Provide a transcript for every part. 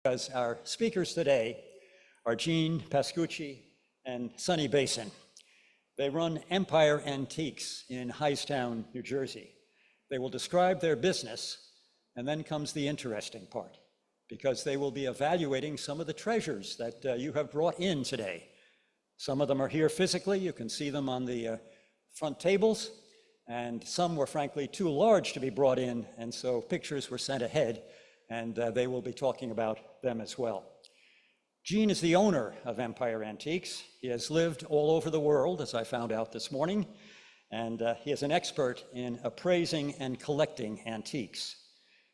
Because our speakers today are Gene Pascucci and Sonnie Basen. They run Empire Antiques in Hightstown, New Jersey. They will describe their business, and then comes the interesting part, because they will be evaluating some of the treasures that you have brought in today. Some of them are here physically. You can see them on the front tables, and some were frankly too large to be brought in, and so pictures were sent ahead, and they will be talking about them as well. Gene is the owner of Empire Antiques. He has lived all over the world, as I found out this morning, and he is an expert in appraising and collecting antiques.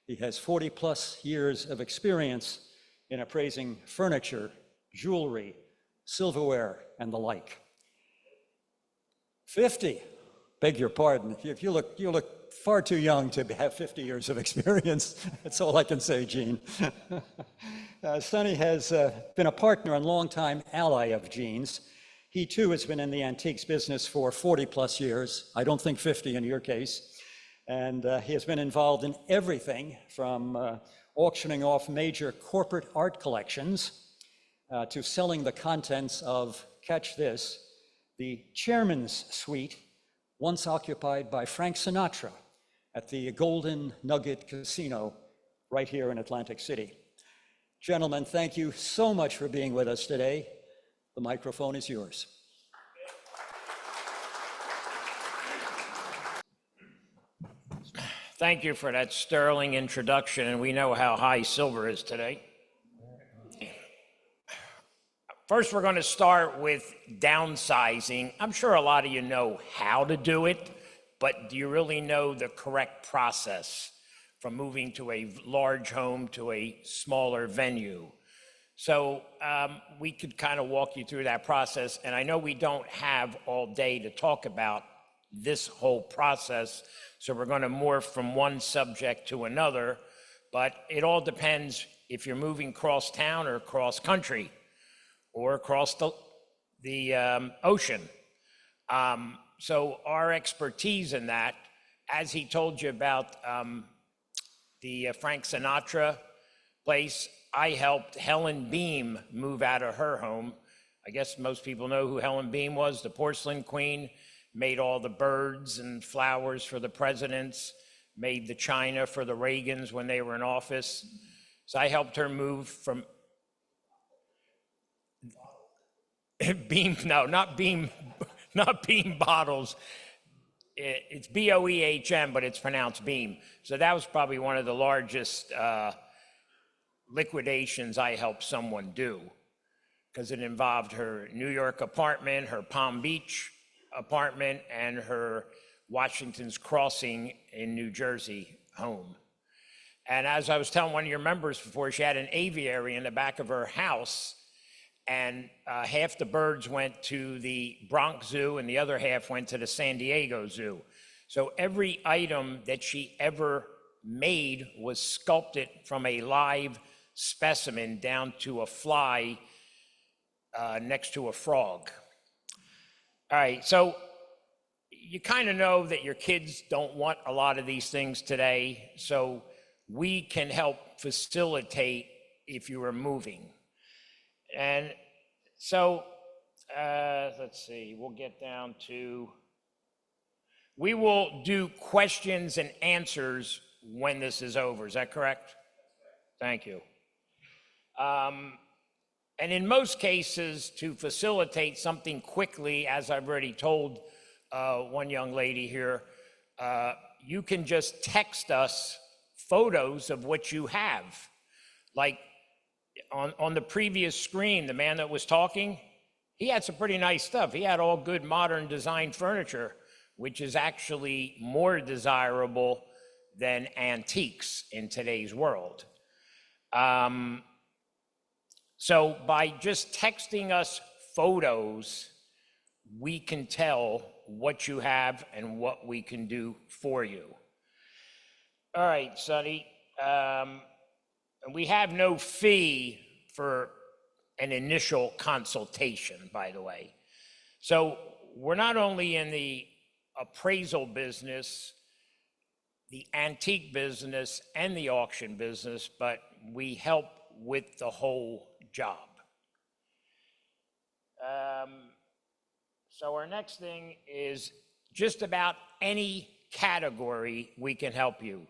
He has 40+ years of experience in appraising furniture, jewelry, silverware, and the like. 50, beg your pardon, if you look far too young to have 50 years of experience. That's all I can say, Gene. Sonnie has been a partner and longtime ally of Gene's. He too has been in the antiques business for 40+ years. I don't think 50 in your case. And he has been involved in everything from auctioning off major corporate art collections to selling the contents of, catch this, the Chairman's Suite, once occupied by Frank Sinatra at the Golden Nugget Casino right here in Atlantic City. Gentlemen, thank you so much for being with us today. The microphone is yours. Thank you for that sterling introduction, and we know how high silver is today. First, we're going to start with downsizing. I'm sure a lot of you know how to do it, but do you really know the correct process from moving to a large home to a smaller venue? So we could kind of walk you through that process, and I know we don't have all day to talk about this whole process, so we're going to morph from one subject to another, but it all depends if you're moving cross town or cross country or across the ocean. So our expertise in that, as he told you about the Frank Sinatra place, I helped Helen Beam move out of her home. I guess most people know who Helen Beam was, the porcelain queen, made all the birds and flowers for the presidents, made the china for the Reagans when they were in office. So I helped her move from Beam, no, not Beam bottles. It's B-O-E-H-M, but it's pronounced Beam. So that was probably one of the largest liquidations I helped someone do, because it involved her New York apartment, her Palm Beach apartment, and her Washington's Crossing in New Jersey home. And as I was telling one of your members before, she had an aviary in the back of her house, and half the birds went to the Bronx Zoo and the other half went to the San Diego Zoo. So every item that she ever made was sculpted from a live specimen down to a fly next to a frog. All right, so you kind of know that your kids don't want a lot of these things today, so we can help facilitate if you are moving. And so, let's see, we'll get down to, we will do questions and answers when this is over. Is that correct? Thank you. And in most cases, to facilitate something quickly, as I've already told one young lady here, you can just text us photos of what you have. Like on the previous screen, the man that was talking, he had some pretty nice stuff. He had all good modern design furniture, which is actually more desirable than antiques in today's world. So by just texting us photos, we can tell what you have and what we can do for you. All right, Sonnie. We have no fee for an initial consultation, by the way. So we're not only in the appraisal business, the antique business, and the auction business, but we help with the whole job. So our next thing is just about any category we can help you,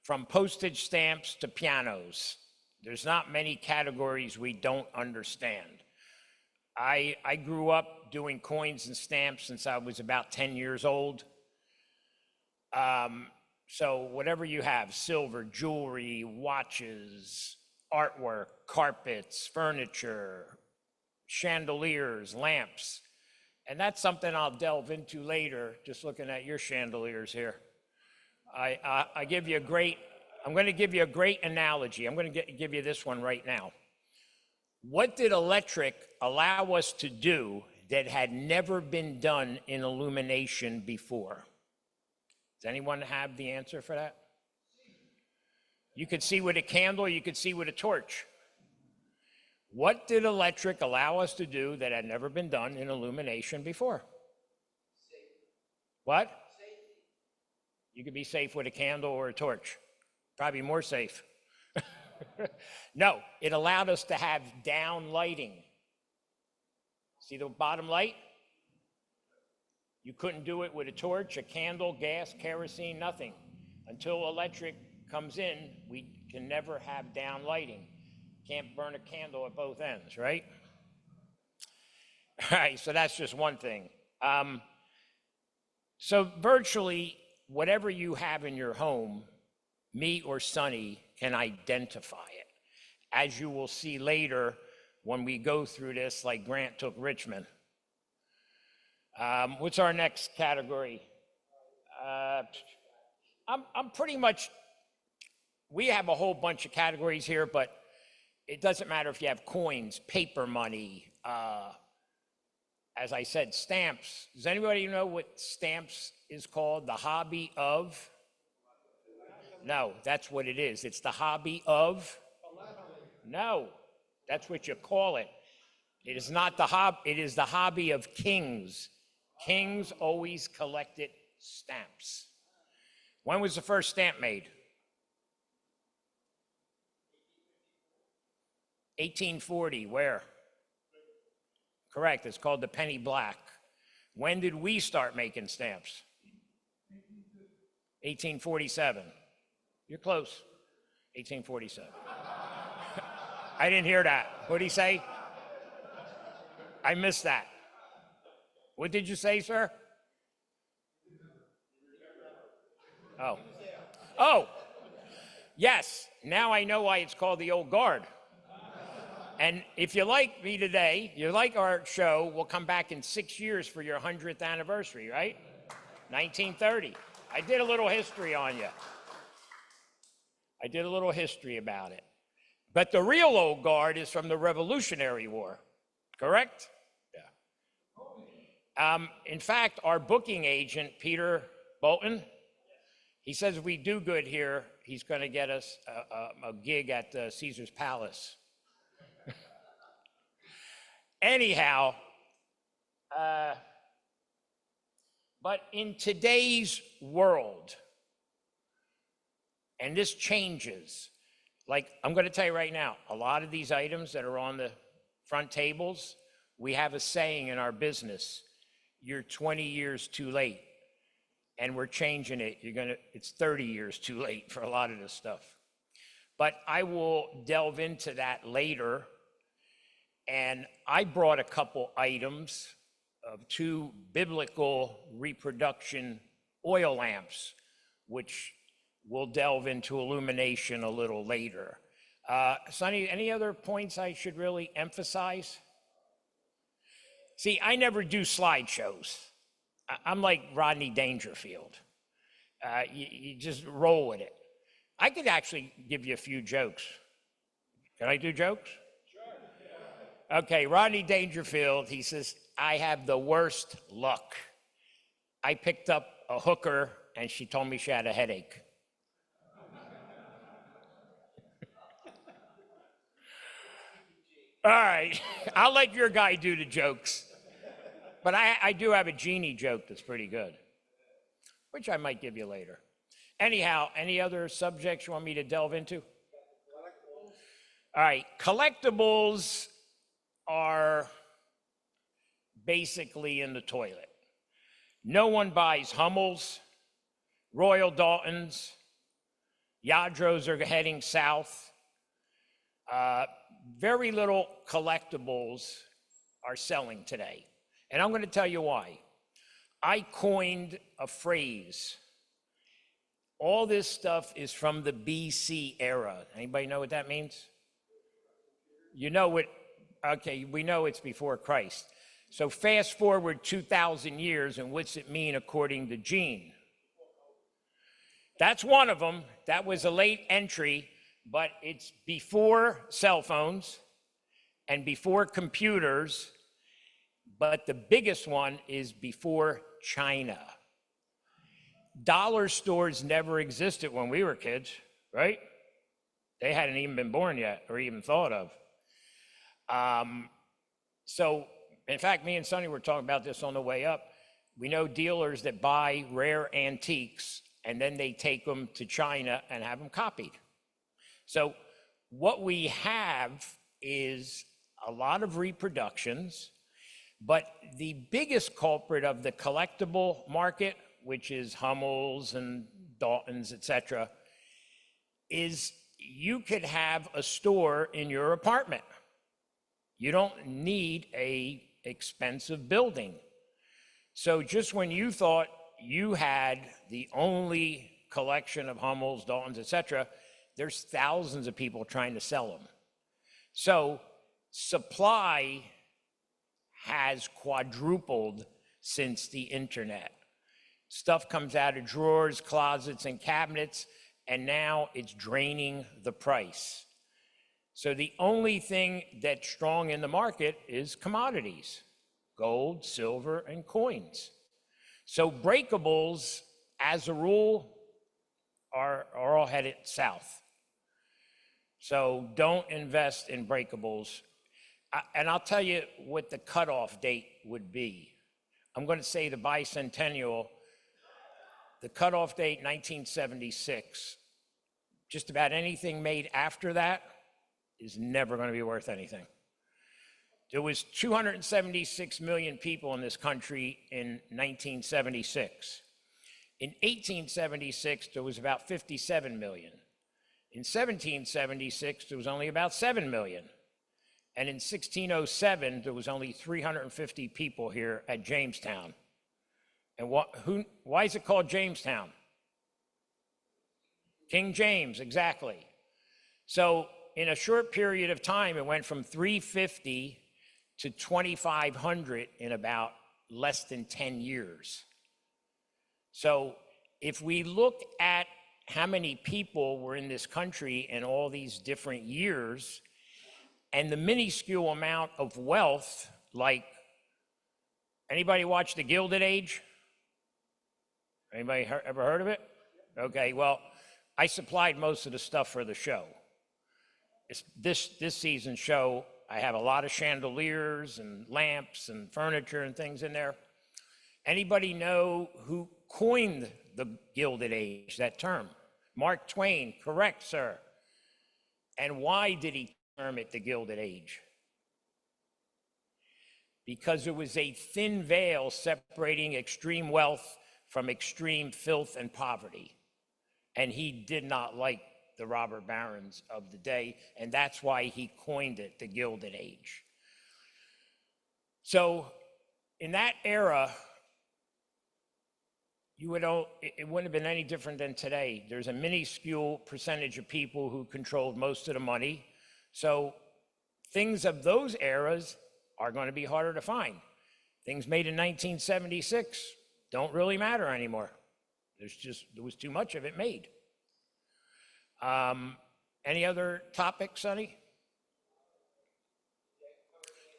from postage stamps to pianos. There's not many categories we don't understand. I grew up doing coins and stamps since I was about 10 years old. So whatever you have, silver, jewelry, watches, artwork, carpets, furniture, chandeliers, lamps. And that's something I'll delve into later, just looking at your chandeliers here. I'm going to give you a great analogy. I'm going to give you this one right now. What did electric allow us to do that had never been done in illumination before? Does anyone have the answer for that? You could see with a candle, you could see with a torch. What did electric allow us to do that had never been done in illumination before? What? You could be safe with a candle or a torch. Probably more safe. No, it allowed us to have down lighting. See the bottom light? You couldn't do it with a torch, a candle, gas, kerosene, nothing. Until electric comes in, we can never have down lighting. Can't burn a candle at both ends, right? All right, so that's just one thing. So virtually whatever you have in your home, me or Sonnie can identify it. As you will see later when we go through this, like Grant took Richmond. What's our next category? I'm pretty much, we have a whole bunch of categories here, but it doesn't matter if you have coins, paper money, as I said, stamps. Does anybody know what stamps is called? The hobby of? No, that's what it is. It's the hobby of? No, that's what you call it. It is not the hobby, it is the hobby of kings. Kings always collected stamps. When was the first stamp made? 1840, where? Correct, it's called the penny black. When did we start making stamps? 1847. You're close. 1847. I didn't hear that. What did he say? I missed that. What did you say, sir? Oh. Oh, yes. Now I know why it's called the Old Guard. And if you like me today, you like our show, we'll come back in 6 years for your 100th anniversary, right? 1930. I did a little history on you. I did a little history about it. But the real Old Guard is from the Revolutionary War, correct? Yeah. In fact, our booking agent, Peter Bolton, he says if we do good here, he's going to get us a gig at Caesar's Palace. Anyhow, but in today's world, and this changes, like I'm going to tell you right now, a lot of these items that are on the front tables, we have a saying in our business, you're 20 years too late. And we're changing it. It's 30 years too late for a lot of this stuff. But I will delve into that later. And I brought a couple items of 2 biblical reproduction oil lamps, which we'll delve into illumination a little later. Sonnie, any other points I should really emphasize? See, I never do slideshows. I'm like Rodney Dangerfield. You just roll with it. I could actually give you a few jokes. Can I do jokes? Sure. Okay, Rodney Dangerfield, he says, I have the worst luck. I picked up a hooker and she told me she had a headache. All right, I'll let your guy do the jokes. But I do have a genie joke that's pretty good, which I might give you later. Anyhow, any other subjects you want me to delve into? All right, collectibles are basically in the toilet. No one buys Hummels, Royal Daltons, Yadros are heading south. Very little collectibles are selling today. And I'm going to tell you why. I coined a phrase. All this stuff is from the BC era. Anybody know what that means? You know what? Okay, we know it's before Christ. So fast forward 2,000 years, and what's it mean according to Gene? That's one of them. That was a late entry, but it's before cell phones and before computers, but the biggest one is before China. Dollar stores never existed when we were kids, right? They hadn't even been born yet or even thought of. So, in fact, me and Sonnie were talking about this on the way up. We know dealers that buy rare antiques and then they take them to China and have them copied. So what we have is a lot of reproductions, but the biggest culprit of the collectible market, which is Hummels and Daltons, etc., is you could have a store in your apartment. You don't need an expensive building. So just when you thought you had the only collection of Hummels, Daltons, etc., there's thousands of people trying to sell them. So supply has quadrupled since the internet. Stuff comes out of drawers, closets, and cabinets, and now it's draining the price. So the only thing that's strong in the market is commodities, gold, silver, and coins. So breakables, as a rule, are all headed south. So don't invest in breakables. And I'll tell you what the cutoff date would be. I'm going to say the bicentennial, the cutoff date 1976. Just about anything made after that is never going to be worth anything. There was 276 million people in this country in 1976. In 1876, there was about 57 million. In 1776, there was only about 7 million. And in 1607, there was only 350 people here at Jamestown. And why is it called Jamestown? King James, exactly. So in a short period of time, it went from 350 to 2,500 in about less than 10 years. So if we look at how many people were in this country in all these different years, and the minuscule amount of wealth, like, anybody watch The Gilded Age? Anybody ever heard of it? Okay, well, I supplied most of the stuff for the show. This season's show, I have a lot of chandeliers and lamps and furniture and things in there. Anybody know who coined the Gilded Age, that term? Mark Twain, correct, sir. And why did he term it the Gilded Age? Because it was a thin veil separating extreme wealth from extreme filth and poverty. And he did not like the robber barons of the day, and that's why he coined it the Gilded Age. So in that era, it wouldn't have been any different than today. There's a minuscule percentage of people who controlled most of the money. So things of those eras are going to be harder to find. Things made in 1976 don't really matter anymore. There was too much of it made. Any other topics, Sonnie?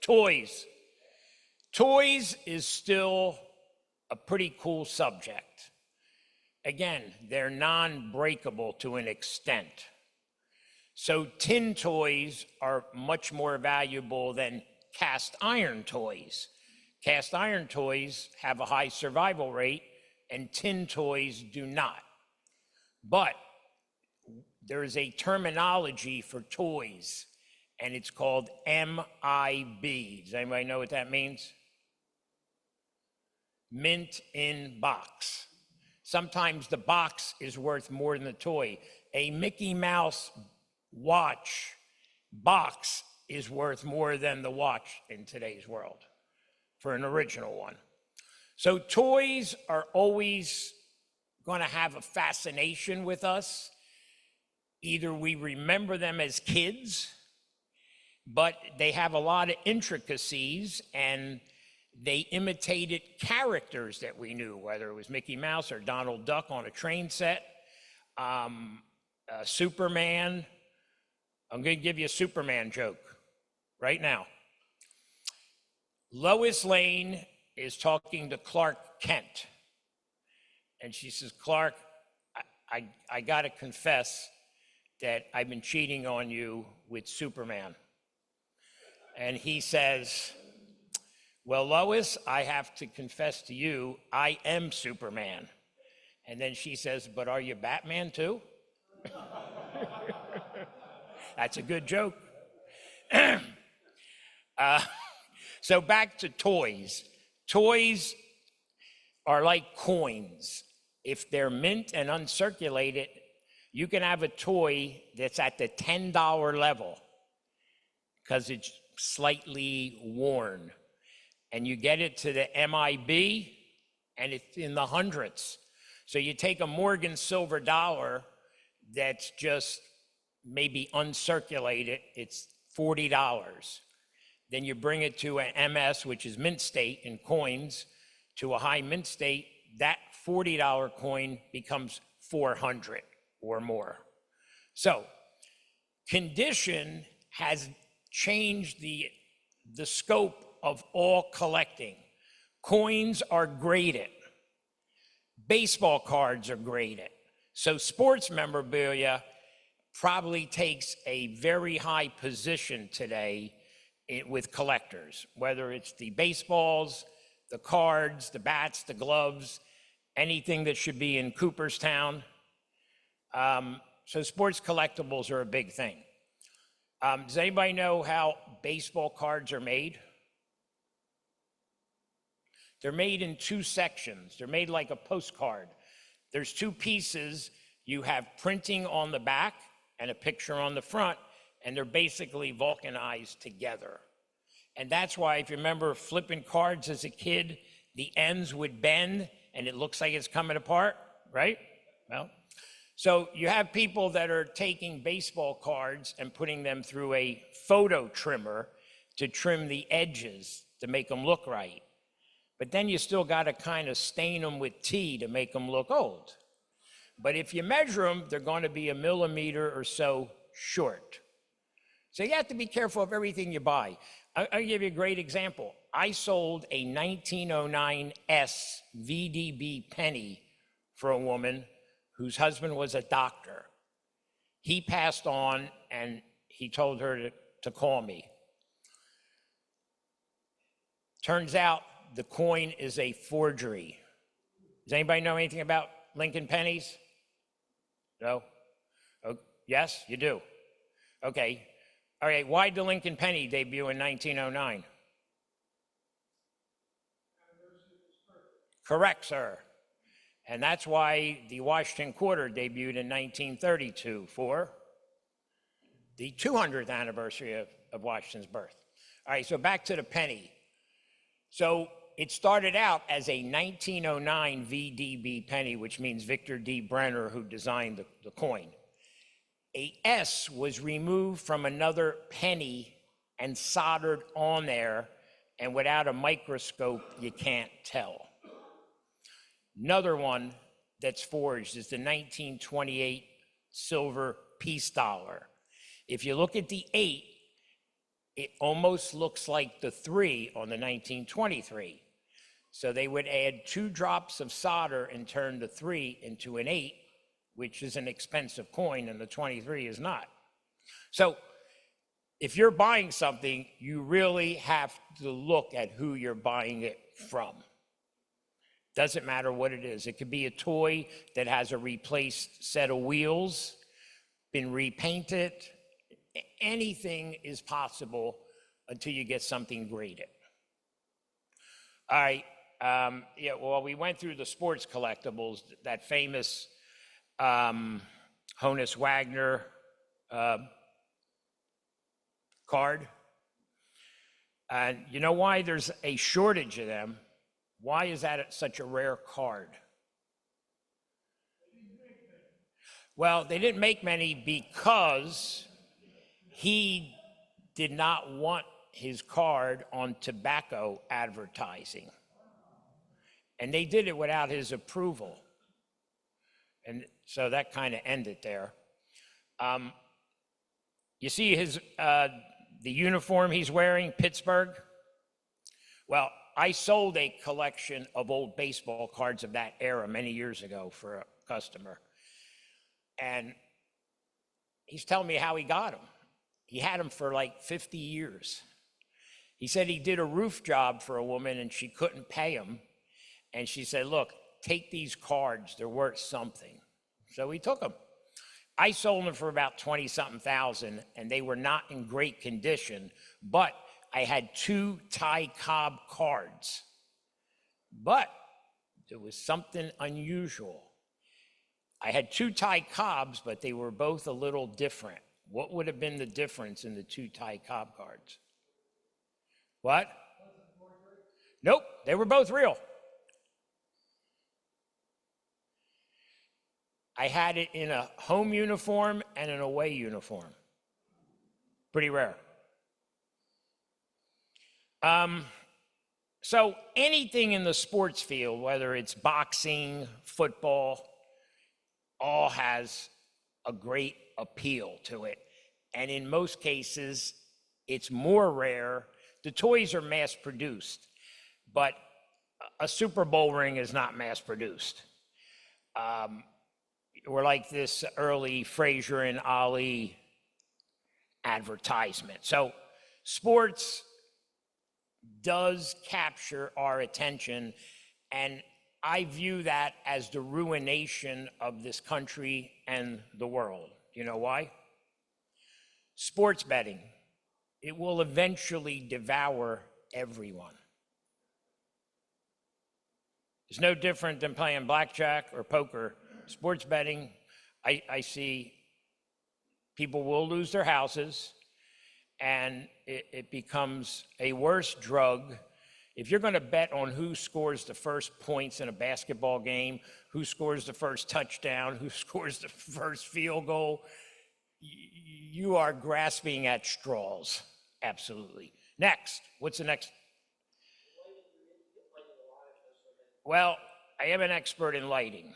Toys. Toys is still a pretty cool subject. Again, they're non-breakable to an extent. So tin toys are much more valuable than cast iron toys. Cast iron toys have a high survival rate, and tin toys do not. But there is a terminology for toys, and it's called MIB. Does anybody know what that means? Mint in box. Sometimes the box is worth more than the toy. A Mickey Mouse watch box is worth more than the watch in today's world for an original one. So toys are always going to have a fascination with us. Either we remember them as kids, but they have a lot of intricacies and they imitated characters that we knew, whether it was Mickey Mouse or Donald Duck on a train set, Superman. I'm going to give you a Superman joke right now. Lois Lane is talking to Clark Kent. And she says, Clark, I got to confess that I've been cheating on you with Superman. And he says, well, Lois, I have to confess to you, I am Superman. And then she says, but are you Batman too? That's a good joke. So back to toys. Toys are like coins. If they're mint and uncirculated, you can have a toy that's at the $10 level because it's slightly worn. And you get it to the MIB, and it's in the hundreds. So you take a Morgan silver dollar that's just maybe uncirculated, it's $40. Then you bring it to an MS, which is mint state in coins, to a high mint state, that $40 coin becomes 400 or more. So condition has changed the scope of all collecting. Coins are graded. Baseball cards are graded. So sports memorabilia probably takes a very high position today with collectors, whether it's the baseballs, the cards, the bats, the gloves, anything that should be in Cooperstown. So sports collectibles are a big thing. Does anybody know how baseball cards are made? They're made in two sections. They're made like a postcard. There's two pieces. You have printing on the back and a picture on the front, and they're basically vulcanized together. And that's why, if you remember flipping cards as a kid, the ends would bend and it looks like it's coming apart, right? Well, so you have people that are taking baseball cards and putting them through a photo trimmer to trim the edges to make them look right. But then you still got to kind of stain them with tea to make them look old. But if you measure them, they're going to be a millimeter or so short. So you have to be careful of everything you buy. I'll give you a great example. I sold a 1909 S VDB penny for a woman whose husband was a doctor. He passed on and he told her to call me. Turns out the coin is a forgery. Does anybody know anything about Lincoln pennies? No? Oh, yes, you do. Okay. All right, why did the Lincoln penny debut in 1909? Correct, sir. And that's why the Washington quarter debuted in 1932 for the 200th anniversary of Washington's birth. All right, so back to the penny. So it started out as a 1909 VDB penny, which means Victor D. Brenner, who designed the coin. A S was removed from another penny and soldered on there, and without a microscope, you can't tell. Another one that's forged is the 1928 silver peace dollar. If you look at the 8, it almost looks like the 3 on the 1923. So they would add 2 drops of solder and turn the 3 into an 8, which is an expensive coin, and the 23 is not. So if you're buying something, you really have to look at who you're buying it from. Doesn't matter what it is. It could be a toy that has a replaced set of wheels, been repainted, anything is possible until you get something graded. All right, yeah, well, we went through the sports collectibles, that famous Honus Wagner card. And you know why there's a shortage of them? Why is that such a rare card? Well, they didn't make many because he did not want his card on tobacco advertising. And they did it without his approval. And so that kind of ended there. You see his the uniform he's wearing, Pittsburgh? Well, I sold a collection of old baseball cards of that era many years ago for a customer. And he's telling me how he got them. He had them for like 50 years. He said he did a roof job for a woman and she couldn't pay him. And she said, look, take these cards, they're worth something. So he took them. I sold them for about 20-something thousand, and they were not in great condition, but I had 2 Ty Cobb cards. But there was something unusual. I had 2 Ty Cobbs, but they were both a little different. What would have been the difference in the 2 Ty Cobb cards? What? Nope, they were both real. I had it in a home uniform and an away uniform. Pretty rare. So anything in the sports field, whether it's boxing, football, all has a great appeal to it. And in most cases, it's more rare. The toys are mass produced, but a Super Bowl ring is not mass produced. We're like this early Frazier and Ali advertisement. So sports does capture our attention, and I view that as the ruination of this country and the world. You know why? Sports betting. It will eventually devour everyone. It's no different than playing blackjack or poker. Sports betting, I see people will lose their houses, and it becomes a worse drug. If you're going to bet on who scores the first points in a basketball game, who scores the first touchdown, who scores the first field goal, you are grasping at straws. Absolutely. Next, what's the next? Well, I am an expert in lighting.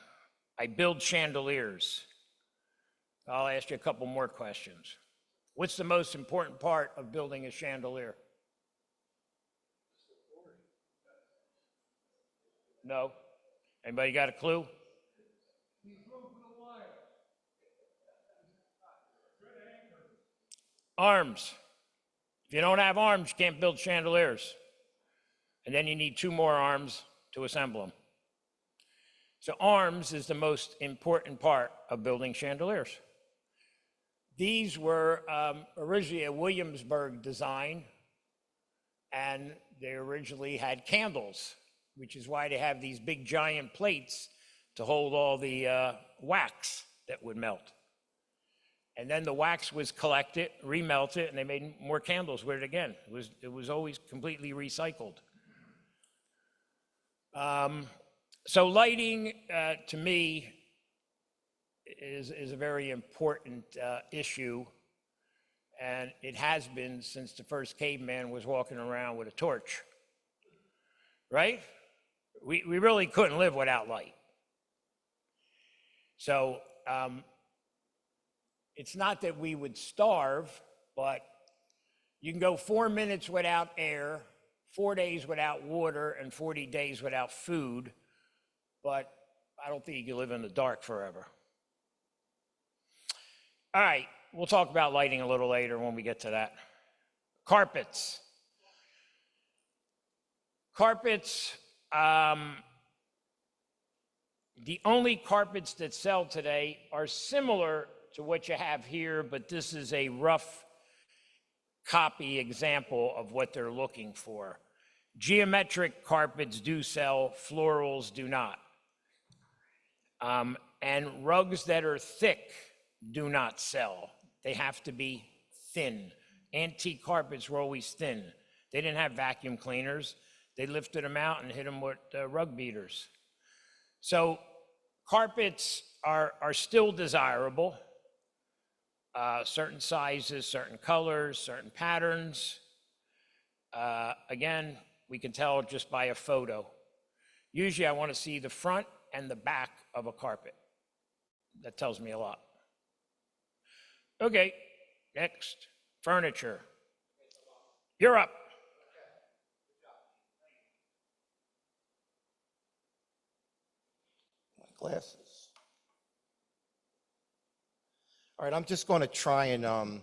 I build chandeliers. I'll ask you a couple more questions. What's the most important part of building a chandelier? No? Anybody got a clue? Arms. If you don't have arms, you can't build chandeliers. And then you need 2 more arms to assemble them. So arms is the most important part of building chandeliers. These were originally a Williamsburg design, and they originally had candles, which is why they have these big giant plates to hold all the wax that would melt. And then the wax was collected, remelted, and they made more candles with it again. It was always completely recycled. So lighting, to me, is a very important issue, and it has been since the first caveman was walking around with a torch, right? We really couldn't live without light. So it's not that we would starve, but you can go 4 minutes without air, 4 days without water, and 40 days without food, but I don't think you can live in the dark forever. All right, we'll talk about lighting a little later when we get to that. Carpets. Carpets, the only carpets that sell today are similar to what you have here, but this is a rough copy example of what they're looking for. Geometric carpets do sell, florals do not. And rugs that are thick do not sell. They have to be thin. Antique carpets were always thin. They didn't have vacuum cleaners. They lifted them out and hit them with rug beaters. So carpets are still desirable. Certain sizes, certain colors, certain patterns. Again, we can tell just by a photo. Usually I want to see the front and the back of a carpet. That tells me a lot. Okay, next, furniture. You're up. Glasses. All right, I'm just going to try and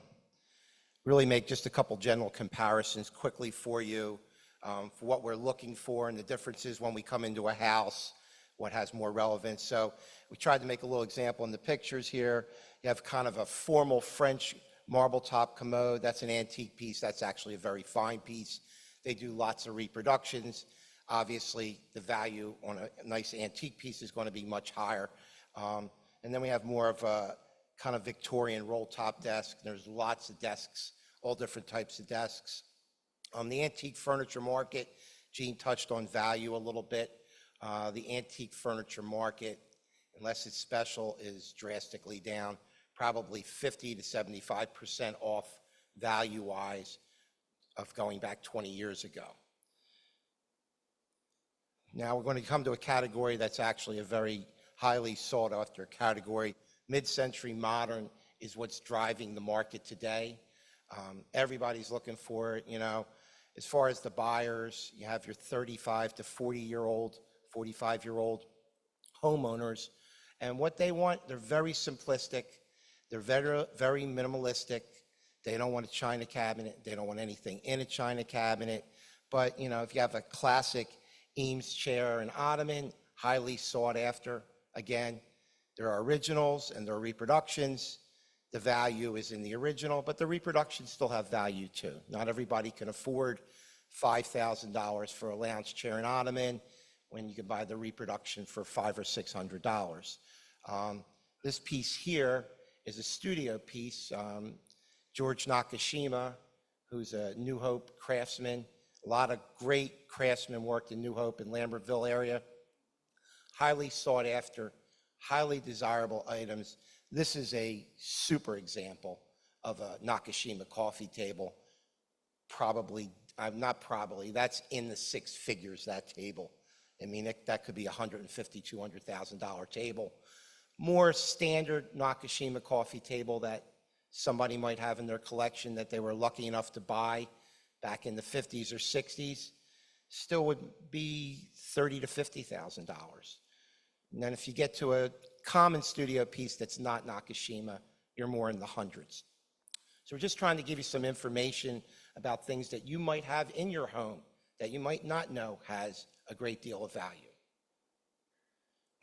really make just a couple general comparisons quickly for you for what we're looking for and the differences when we come into a house, what has more relevance. So we tried to make a little example in the pictures here. You have kind of a formal French marble top commode. That's an antique piece. That's actually a very fine piece. They do lots of reproductions. Obviously, the value on a nice antique piece is going to be much higher. And then we have more of a kind of Victorian roll top desk. There's lots of desks, all different types of desks. The antique furniture market, Gene touched on value a little bit. The antique furniture market, unless it's special, is drastically down, probably 50 to 75% off value-wise of going back 20 years ago. Now we're going to come to a category that's actually a very highly sought after category. Mid-century modern is what's driving the market today. Everybody's looking for it, you know. As far as the buyers, you have your 35 to 40-year-old, 45-year-old homeowners. And what they want, they're very simplistic. They're very, very minimalistic. They don't want a china cabinet. They don't want anything in a china cabinet. But, you know, if you have a classic Eames chair and ottoman, highly sought after. Again, there are originals and there are reproductions. The value is in the original, but the reproductions still have value too. Not everybody can afford $5,000 for a lounge chair and ottoman when you can buy the reproduction for $500 or $600. This piece here is a studio piece. George Nakashima, who's a New Hope craftsman. A lot of great craftsmen worked in New Hope and Lambertville area. Highly sought after, highly desirable items. This is a super example of a Nakashima coffee table. That's in the six figures, that table. I mean, that could be $150,000, $200,000 table. More standard Nakashima coffee table that somebody might have in their collection that they were lucky enough to buy back in the 50s or 60s, still would be $30,000 to $50,000. And then if you get to a common studio piece that's not Nakashima, you're more in the hundreds. So we're just trying to give you some information about things that you might have in your home that you might not know has a great deal of value.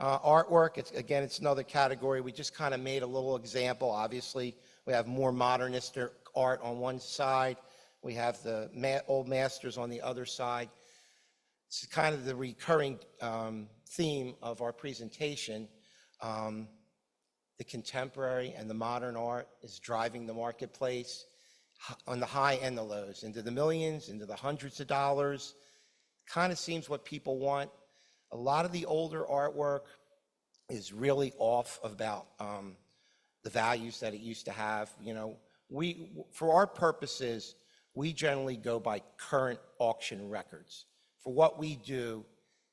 Artwork, it's another category. We just kind of made a little example. Obviously, we have more modernist art on one side. We have the old masters on the other side. It's kind of the recurring theme of our presentation. The contemporary and the modern art is driving the marketplace on the high and the lows, into the millions, into the hundreds of dollars. Kind of seems what people want. A lot of the older artwork is really off about the values that it used to have. You know, for our purposes, we generally go by current auction records. For what we do,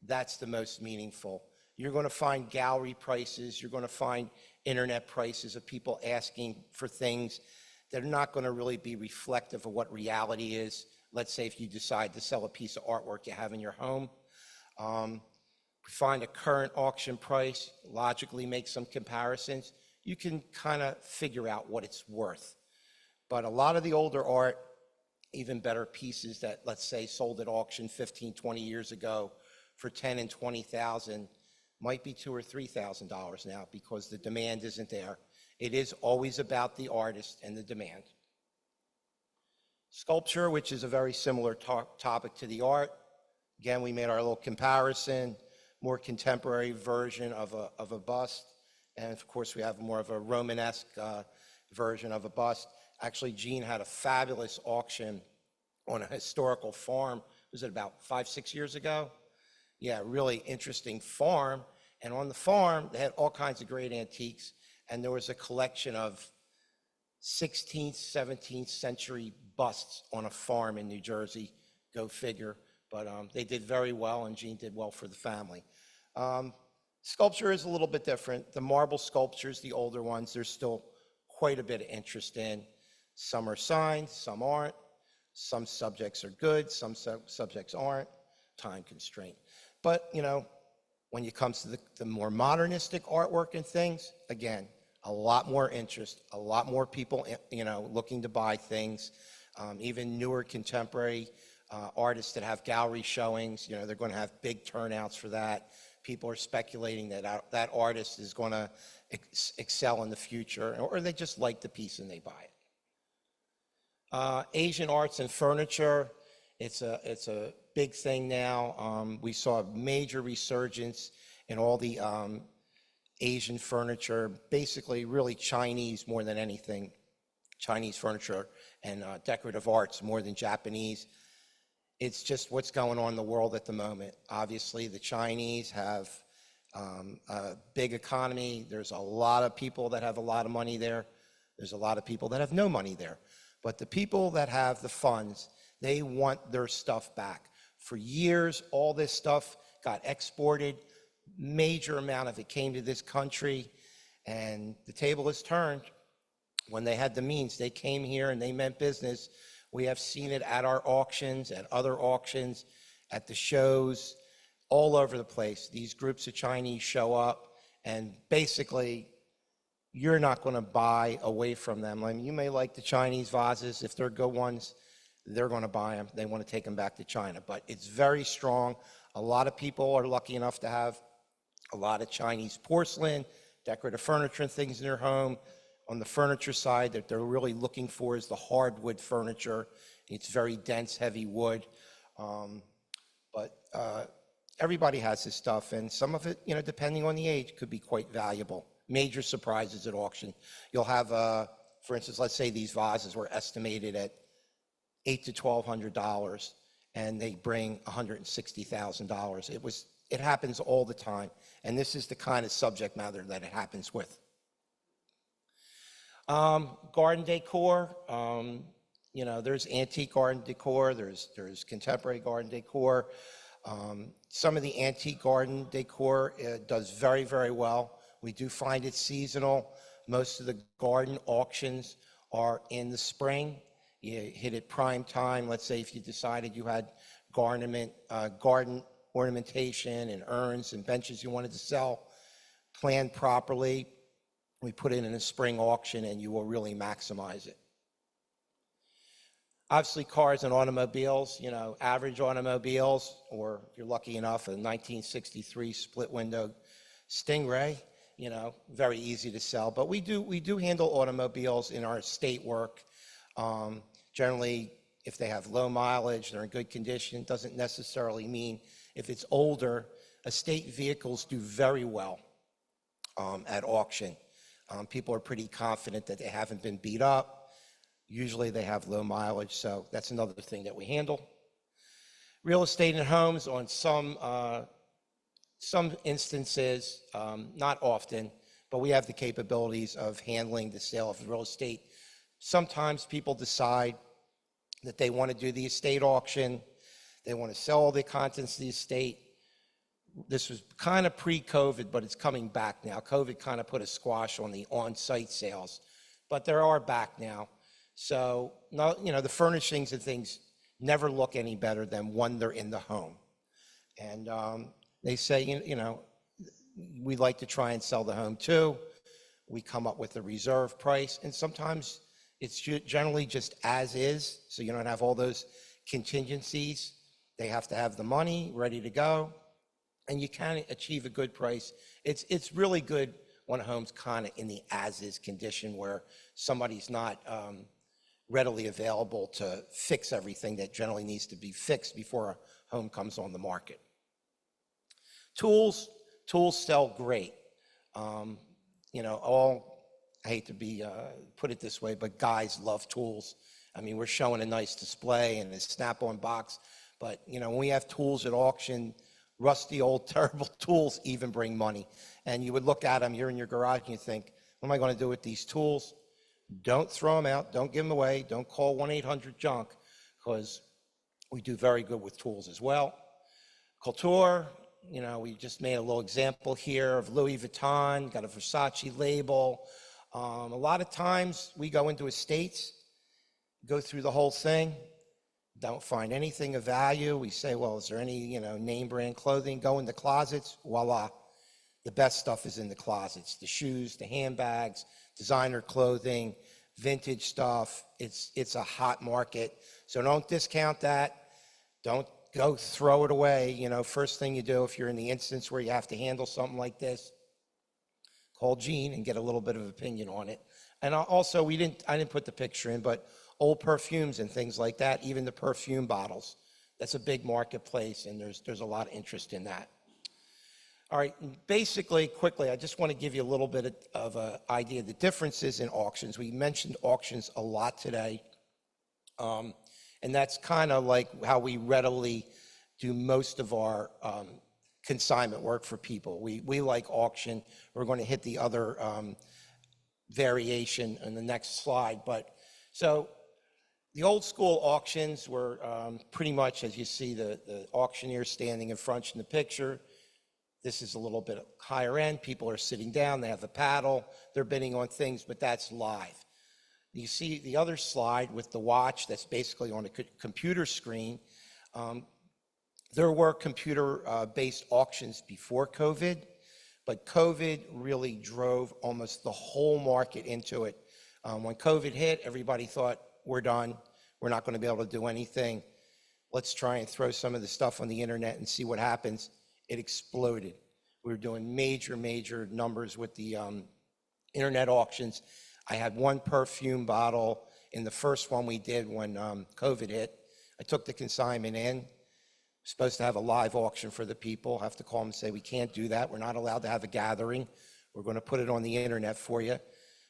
that's the most meaningful. You're going to find gallery prices, you're going to find internet prices of people asking for things that are not going to really be reflective of what reality is. Let's say if you decide to sell a piece of artwork you have in your home. Find a current auction price, logically make some comparisons. You can kind of figure out what it's worth. But a lot of the older art, even better pieces that, let's say, sold at auction 15, 20 years ago for $10,000 and $20,000 might be $2,000 or $3,000 now because the demand isn't there. It is always about the artist and the demand. Sculpture, which is a very similar topic to the art. Again, we made our little comparison, more contemporary version of a bust. And of course, we have more of a Romanesque version of a bust. Actually, Gene had a fabulous auction on a historical farm. Was it about 5-6 years ago? Yeah, really interesting farm. And on the farm, they had all kinds of great antiques. And there was a collection of 16th, 17th century busts on a farm in New Jersey. Go figure. But they did very well, and Gene did well for the family. Sculpture is a little bit different. The marble sculptures, the older ones, there's still quite a bit of interest in. Some are signed, some aren't. Some subjects are good, some subjects aren't. Time constraint. But, you know, when it comes to the more modernistic artwork and things, again, a lot more interest, a lot more people, you know, looking to buy things. Even newer contemporary artists that have gallery showings, you know, they're going to have big turnouts for that. People are speculating that that artist is going to excel in the future, or they just like the piece and they buy it. Asian arts and furniture, it's a big thing now. We saw a major resurgence in all the Asian furniture, basically really Chinese more than anything. Chinese furniture and decorative arts more than Japanese. It's just what's going on in the world at the moment. Obviously, the Chinese have a big economy. There's a lot of people that have a lot of money there. There's a lot of people that have no money there. But the people that have the funds, they want their stuff back. For years, all this stuff got exported. Major amount of it came to this country, and the table is turned. When they had the means, they came here and they meant business. We have seen it at our auctions, at other auctions, at the shows, all over the place. These groups of Chinese show up, and basically, you're not going to buy away from them. I mean, you may like the Chinese vases. If they're good ones, they're going to buy them. They want to take them back to China. But it's very strong. A lot of people are lucky enough to have a lot of Chinese porcelain, decorative furniture and things in their home. On the furniture side, that they're really looking for is the hardwood furniture. It's very dense, heavy wood. But everybody has this stuff, and some of it, you know, depending on the age, could be quite valuable. Major surprises at auction. You'll have, for instance, let's say these vases were estimated at $800 to $1,200, and they bring $160,000. It happens all the time, and this is the kind of subject matter that it happens with. Garden decor, you know, there's antique garden decor, there's contemporary garden decor. Some of the antique garden decor does very, very well. We do find it seasonal. Most of the garden auctions are in the spring. You hit it prime time. Let's say if you decided you had garden ornamentation and urns and benches you wanted to sell, planned properly. We put it in a spring auction and you will really maximize it. Obviously, cars and automobiles, you know, average automobiles, or if you're lucky enough, a 1963 split window Stingray, you know, very easy to sell. But we do handle automobiles in our estate work. Generally, if they have low mileage, they're in good condition, doesn't necessarily mean if it's older. Estate vehicles do very well at auction. People are pretty confident that they haven't been beat up. Usually they have low mileage, so that's another thing that we handle. Real estate and homes on some instances, not often, but we have the capabilities of handling the sale of real estate. Sometimes people decide that they want to do the estate auction. They want to sell all the contents of the estate. This was kind of pre-COVID, but it's coming back now. COVID kind of put a squash on the on-site sales, but they are back now. So, you know, the furnishings and things never look any better than when they're in the home. And they say, you know, we like to try and sell the home too. We come up with a reserve price, and sometimes it's generally just as is, so you don't have all those contingencies. They have to have the money ready to go, and you can achieve a good price. It's really good when a home's kind of in the as-is condition where somebody's not readily available to fix everything that generally needs to be fixed before a home comes on the market. Tools sell great. I hate to be put it this way, but guys love tools. I mean, we're showing a nice display and a snap-on box, but when we have tools at auction, rusty old terrible tools even bring money. And you would look at them, you're in your garage and you think, what am I going to do with these tools? Don't throw them out, don't give them away, don't call 1-800-JUNK, because we do very good with tools as well. Couture, we just made a little example here of Louis Vuitton, got a Versace label. A lot of times we go into estates, go through the whole thing, don't find anything of value. We say, well, is there any, name brand clothing? Go in the closets, voila. The best stuff is in the closets. The shoes, the handbags, designer clothing, vintage stuff. It's a hot market. So don't discount that. Don't go throw it away. First thing you do if you're in the instance where you have to handle something like this, call Gene and get a little bit of opinion on it. And also, I didn't put the picture in, but old perfumes and things like that, even the perfume bottles, that's a big marketplace, and there's a lot of interest in that. All right, basically, quickly, I just want to give you a little bit of an idea of the differences in auctions. We mentioned auctions a lot today, and that's kind of like how we readily do most of our consignment work for people. We like auction. We're going to hit the other variation in the next slide. But so the old school auctions were pretty much, as you see, the auctioneer standing in front in the picture. This is a little bit higher end. People are sitting down, they have the paddle, they're bidding on things, but that's live. You see the other slide with the watch that's basically on a computer screen. There were computer-based auctions before COVID, but COVID really drove almost the whole market into it. When COVID hit, everybody thought, we're done. We're not going to be able to do anything. Let's try and throw some of the stuff on the internet and see what happens. It exploded. We were doing major numbers with the internet auctions. I had one perfume bottle in the first one we did when COVID hit. I took the consignment in. Supposed to have a live auction for the people. Have to call them and say, we can't do that. We're not allowed to have a gathering. We're going to put it on the internet for you.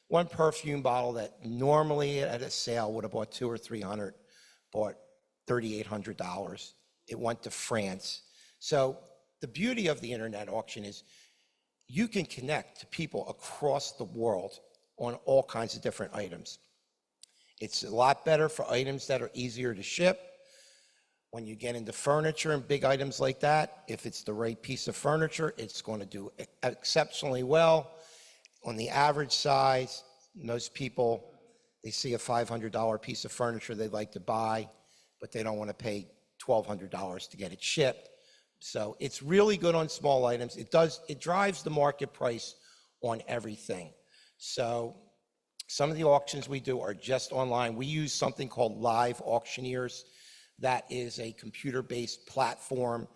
One perfume bottle that normally at a sale would have bought $200 or $300, bought $3,800. It went to France. So the beauty of the internet auction is you can connect to people across the world on all kinds of different items. It's a lot better for items that are easier to ship. When you get into furniture and big items like that, if it's the right piece of furniture, it's going to do exceptionally well. On the average size, most people, they see a $500 piece of furniture they'd like to buy, but they don't want to pay $1,200 to get it shipped. So it's really good on small items. It drives the market price on everything. So some of the auctions we do are just online. We use something called Live Auctioneers. That is a computer-based platform.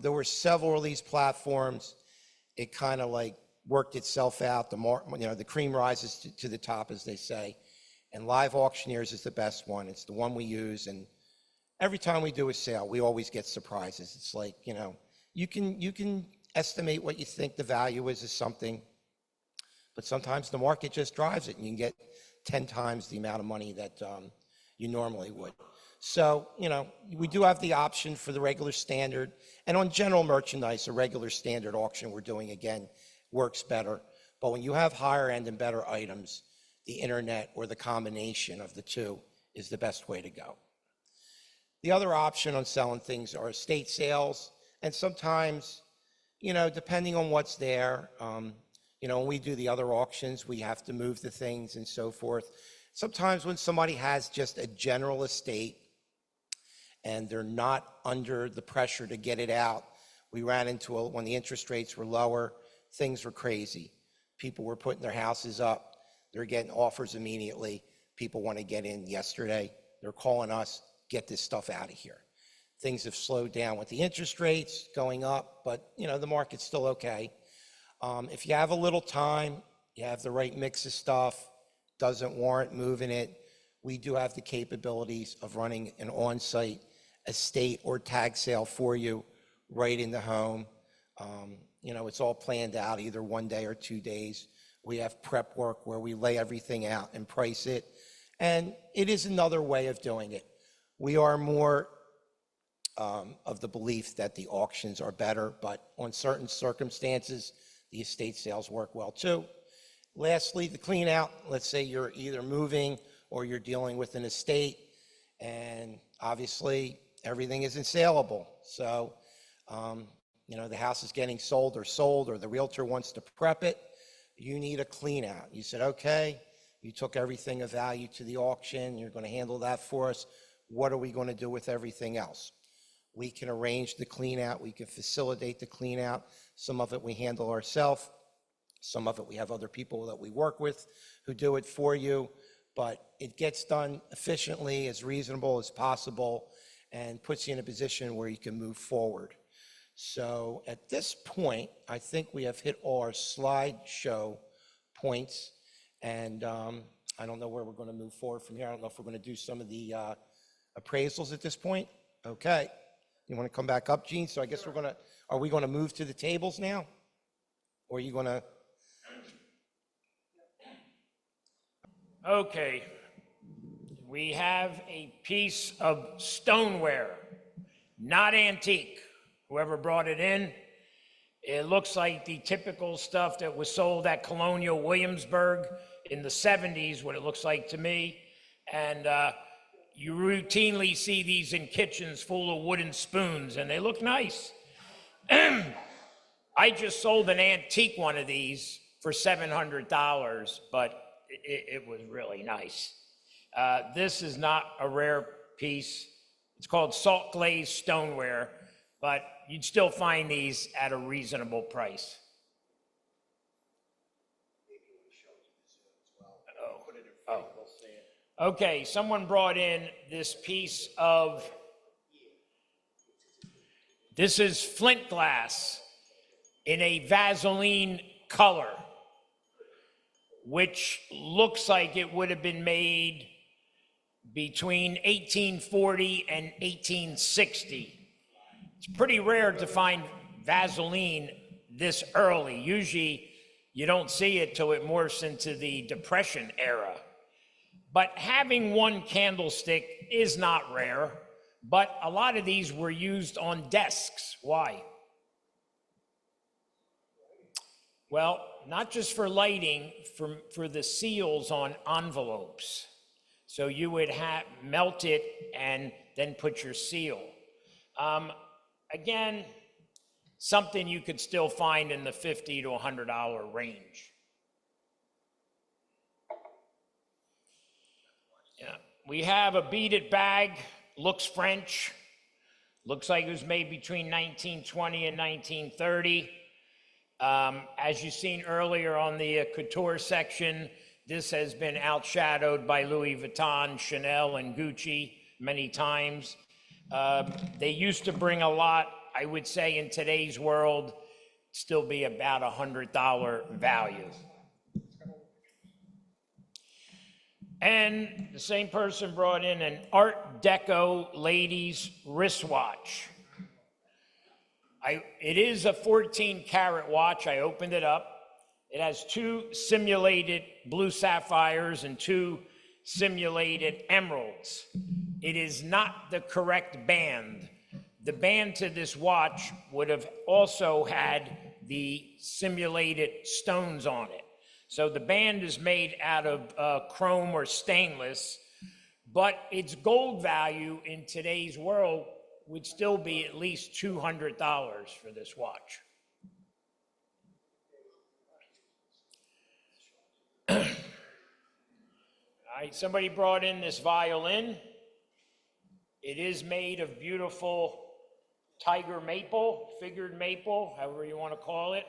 There were several of these platforms. It kind of like worked itself out. The cream rises to the top, as they say. And Live Auctioneers is the best one. It's the one we use. And every time we do a sale, we always get surprises. It's like, you can estimate what you think the value is of something, but sometimes the market just drives it, and you can get 10 times the amount of money that you normally would. So, we do have the option for the regular standard, and on general merchandise, a regular standard auction we're doing, again, works better. But when you have higher end and better items, the internet or the combination of the two is the best way to go. The other option on selling things are estate sales, and sometimes, depending on what's there, when we do the other auctions, we have to move the things and so forth. Sometimes when somebody has just a general estate and they're not under the pressure to get it out, we ran into when the interest rates were lower, things were crazy. People were putting their houses up. They're getting offers immediately. People want to get in yesterday. They're calling us, get this stuff out of here. Things have slowed down with the interest rates going up, but the market's still okay. If you have a little time, you have the right mix of stuff, doesn't warrant moving it, we do have the capabilities of running an on-site estate or tag sale for you right in the home. You know, it's all planned out, either 1 day or 2 days. We have prep work where we lay everything out and price it. And it is another way of doing it. We are more of the belief that the auctions are better, but on certain circumstances, the estate sales work well too. Lastly, the clean out. Let's say you're either moving or you're dealing with an estate, and obviously everything isn't saleable. So, you know, the house is getting sold, or the realtor wants to prep it. You need a clean out. You said, okay, you took everything of value to the auction. You're going to handle that for us. What are we going to do with everything else? We can arrange the clean out. We can facilitate the clean out. Some of it we handle ourselves. Some of it we have other people that we work with who do it for you. But it gets done efficiently, as reasonable as possible, and puts you in a position where you can move forward. So at this point, I think we have hit all our slideshow points, and I don't know where we're going to move forward from here. I don't know if we're going to do some of the appraisals at this point. Okay. You want to come back up, Gene? So I guess are we going to move to the tables now? Or are you going to? Okay, we have a piece of stoneware, not antique. Whoever brought it in, it looks like the typical stuff that was sold at Colonial Williamsburg in the 70s, what it looks like to me. And you routinely see these in kitchens full of wooden spoons, and they look nice. I just sold an antique one of these for $700, but it was really nice. This is not a rare piece. It's called salt glazed stoneware, but you'd still find these at a reasonable price. Oh. Okay, someone brought in this piece of, this is flint glass in a Vaseline color, which looks like it would have been made between 1840 and 1860. It's pretty rare to find Vaseline this early. Usually you don't see it till it morphs into the Depression era. But having one candlestick is not rare, but a lot of these were used on desks. Why? Well, not just for lighting, for the seals on envelopes. So you would melt it and then put your seal. Again, something you could still find in the $50 to $100 range. Yeah, we have a beaded bag, looks French. Looks like it was made between 1920 and 1930. As you've seen earlier on the couture section, this has been outshadowed by Louis Vuitton, Chanel, and Gucci many times. They used to bring a lot, I would say in today's world, still be about $100 value. And the same person brought in an Art Deco ladies wristwatch. It is a 14-karat watch. I opened it up. It has 2 simulated blue sapphires and 2 simulated emeralds. It is not the correct band. The band to this watch would have also had the simulated stones on it. So the band is made out of chrome or stainless, but its gold value in today's world would still be at least $200 for this watch. All right, somebody brought in this violin. It is made of beautiful tiger maple, figured maple, however you want to call it.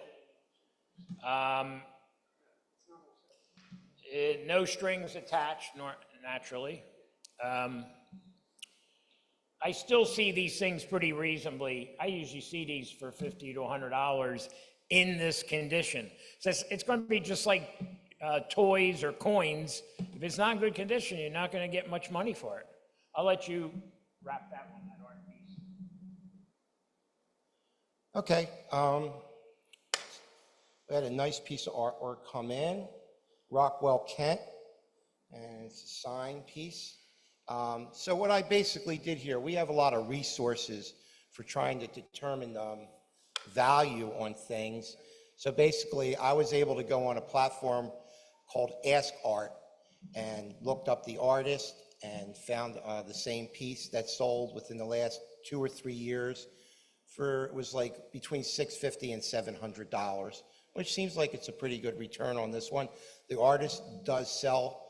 No strings attached, naturally. I still see these things pretty reasonably. I usually see these for $50 to $100 in this condition. So it's going to be just like toys or coins, if it's not in good condition, you're not going to get much money for it. I'll let you wrap that one, that art piece. Okay, we had a nice piece of artwork come in, Rockwell Kent, and it's a sign piece. So what I basically did here, we have a lot of resources for trying to determine value on things. So basically, I was able to go on a platform called Ask Art and looked up the artist and found the same piece that sold within the last 2 or 3 years for, it was like between $650 and $700, which seems like it's a pretty good return on this one. The artist does sell,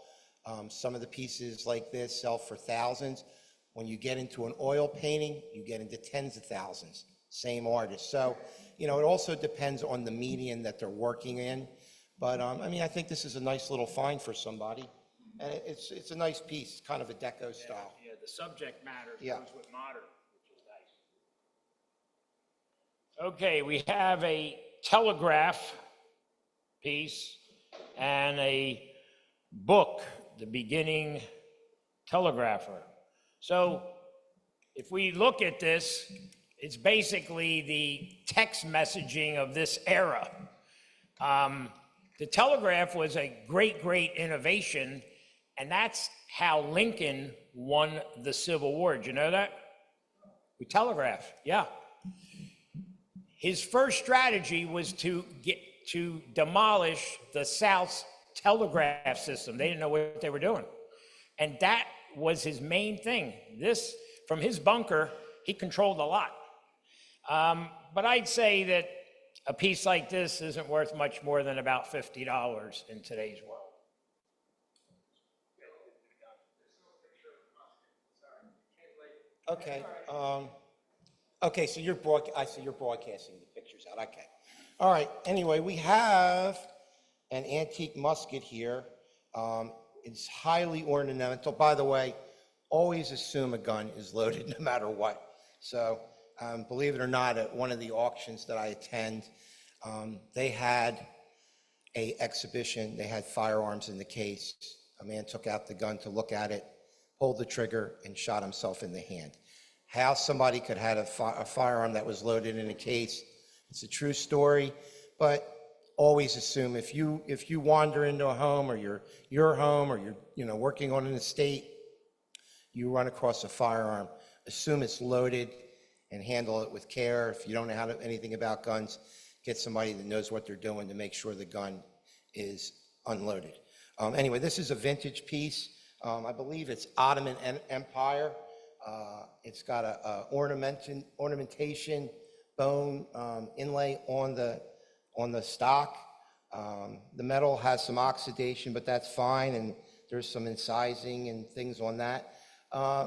some of the pieces like this sell for thousands. When you get into an oil painting, you get into tens of thousands, same artist. So, you know, it also depends on the medium that they're working in. But, I mean, I think this is a nice little find for somebody. And it's a nice piece, kind of a deco style. Yeah, the subject matter Yeah. goes with modern, which is nice. Okay, we have a telegraph piece and a book, The Beginning Telegrapher. So if we look at this, it's basically the text messaging of this era. The telegraph was a great, great innovation, and that's how Lincoln won the Civil War. Did you know that? We telegraph, yeah. His first strategy was to demolish the South's telegraph system. They didn't know what they were doing. And that was his main thing. This, from his bunker, he controlled a lot. But I'd say that a piece like this isn't worth much more than about $50 in today's world. Okay, okay, so I see you're broadcasting the pictures out, okay. All right, anyway, we have an antique musket here. It's highly ornamental. By the way, always assume a gun is loaded no matter what. So, believe it or not, at one of the auctions that I attend, they had an exhibition, they had firearms in the case. A man took out the gun to look at it, pulled the trigger, and shot himself in the hand. How somebody could have a firearm that was loaded in a case, it's a true story, but always assume if you wander into a home or your home or you're working on an estate, you run across a firearm, assume it's loaded and handle it with care. If you don't know anything about guns, get somebody that knows what they're doing to make sure the gun is unloaded. Anyway, this is a vintage piece. I believe it's Ottoman Empire. It's got a ornamentation bone inlay on the stock. The metal has some oxidation, but that's fine, and there's some incising and things on that.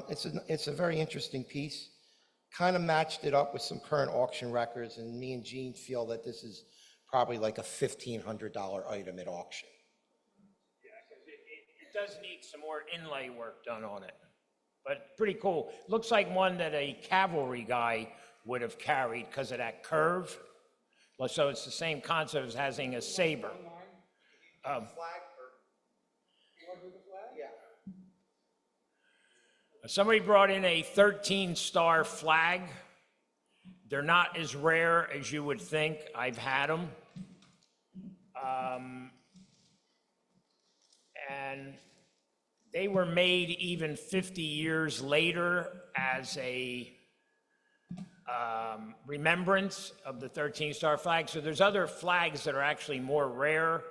It's a very interesting piece. Kind of matched it up with some current auction records, and me and Gene feel that this is probably like a $1,500 item at auction. Yeah, because it does need some more inlay work done on it, but pretty cool. Looks like one that a cavalry guy would have carried because of that curve. Well, so it's the same concept as having a saber. Somebody brought in a 13-star flag. They're not as rare as you would think. I've had them. And they were made even 50 years later as a remembrance of the 13-star flag. So there's other flags that are actually more rare,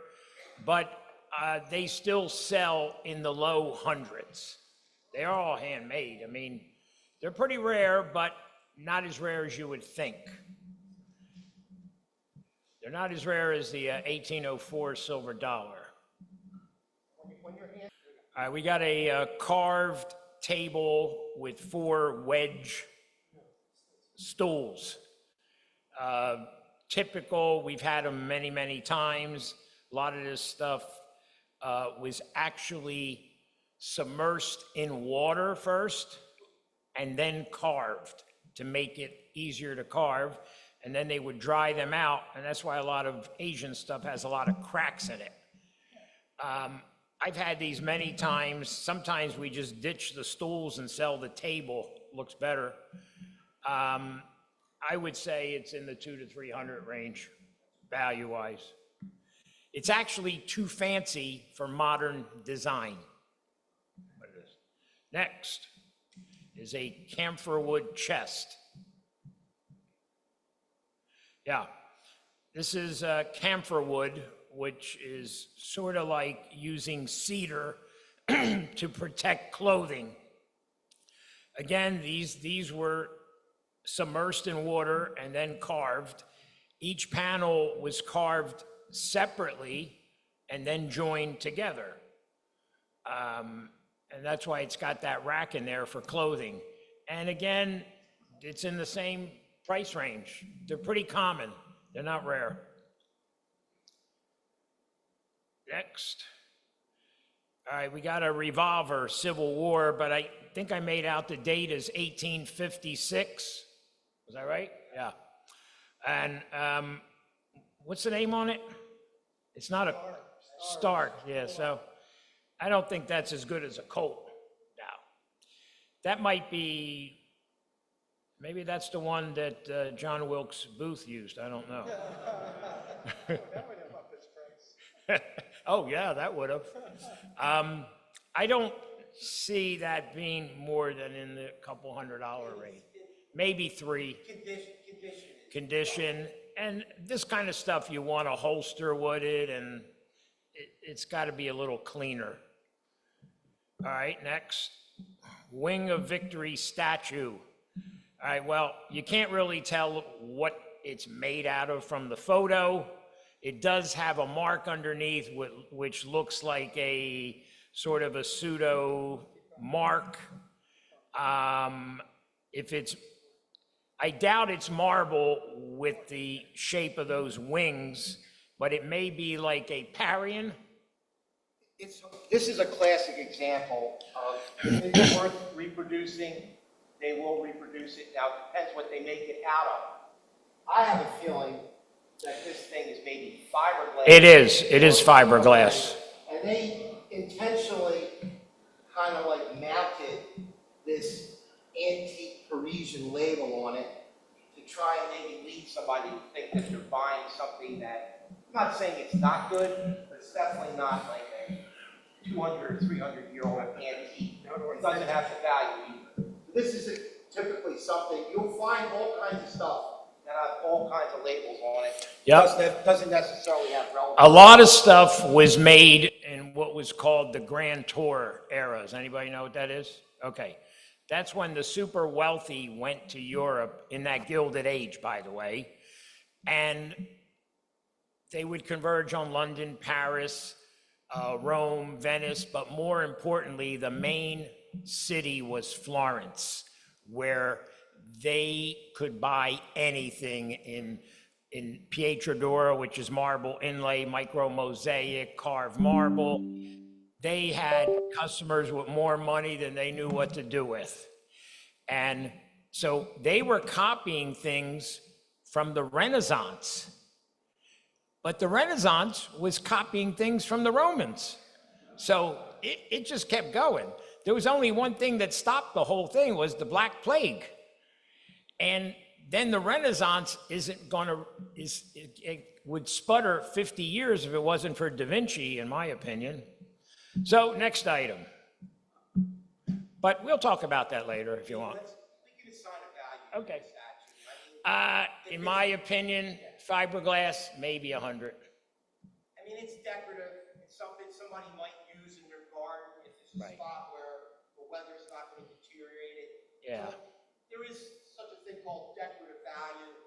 but they still sell in the low hundreds. They're all handmade. I mean, they're pretty rare, but not as rare as you would think. They're not as rare as the 1804 silver dollar. All right, we got a carved table with 4 wedge stools. Typical, we've had them many, many times. A lot of this stuff was actually submersed in water first and then carved to make it easier to carve. And then they would dry them out, and that's why a lot of Asian stuff has a lot of cracks in it. I've had these many times. Sometimes we just ditch the stools and sell the table. Looks better. I would say it's in the 200 to 300 range, value-wise. It's actually too fancy for modern design. What it is. Next is a camphor wood chest. Yeah, this is camphor wood, which is sort of like using cedar to protect clothing. Again, these were submersed in water and then carved. Each panel was carved separately and then joined together. And that's why it's got that rack in there for clothing. And again, it's in the same price range. They're pretty common. They're not rare. Next. All right, we got a revolver, Civil War, but I think I made out the date as 1856. Was that right? Yeah. And what's the name on it? It's not a Stark. Yeah, so I don't think that's as good as a Colt now. That might be, maybe that's the one that John Wilkes Booth used. I don't know. That would have upped its price. Oh, yeah, that would have. I don't see that being more than in the couple $100 range. Maybe $3. Condition. And this kind of stuff, you want a holster with it, and it's got to be a little cleaner. All right, next. Wing of Victory statue. All right, well, you can't really tell what it's made out of from the photo. It does have a mark underneath which looks like a sort of a pseudo mark. I doubt it's marble with the shape of those wings, but it may be like a Parian. This is a classic example of if it's worth reproducing, they will reproduce it. Now, it depends what they make it out of. I have a feeling that this thing is maybe fiberglass. It is fiberglass. And they intentionally kind of like mounted this antique Parisian label on it to try and maybe lead somebody to think that they're buying something that, I'm not saying it's not good, but it's definitely not like a 200 or 300-year-old antique. It doesn't have the value either. This is typically something, you'll find all kinds of stuff that have all kinds of labels on it. Yep. Doesn't necessarily have relevance. A lot of stuff was made in what was called the Grand Tour era. Does anybody know what that is? Okay. That's when the super wealthy went to Europe in that Gilded Age, by the way. And they would converge on London, Paris, Rome, Venice, but more importantly, the main city was Florence, where they could buy anything in Pietrodora, which is marble inlay, micro mosaic, carved marble. They had customers with more money than they knew what to do with. And so they were copying things from the Renaissance. But the Renaissance was copying things from the Romans. So it just kept going. There was only one thing that stopped the whole thing, was the Black Plague. And then the Renaissance it would sputter 50 years if it wasn't for Da Vinci, in my opinion. So, next item. But we'll talk about that later if you want. We can assign a value to Okay. the statue. In my opinion, fiberglass, maybe 100. I mean, it's decorative. It's something somebody might use in their garden if it's a Right. spot where the weather's not going to deteriorate it. Yeah. So there is such a thing called decorative value,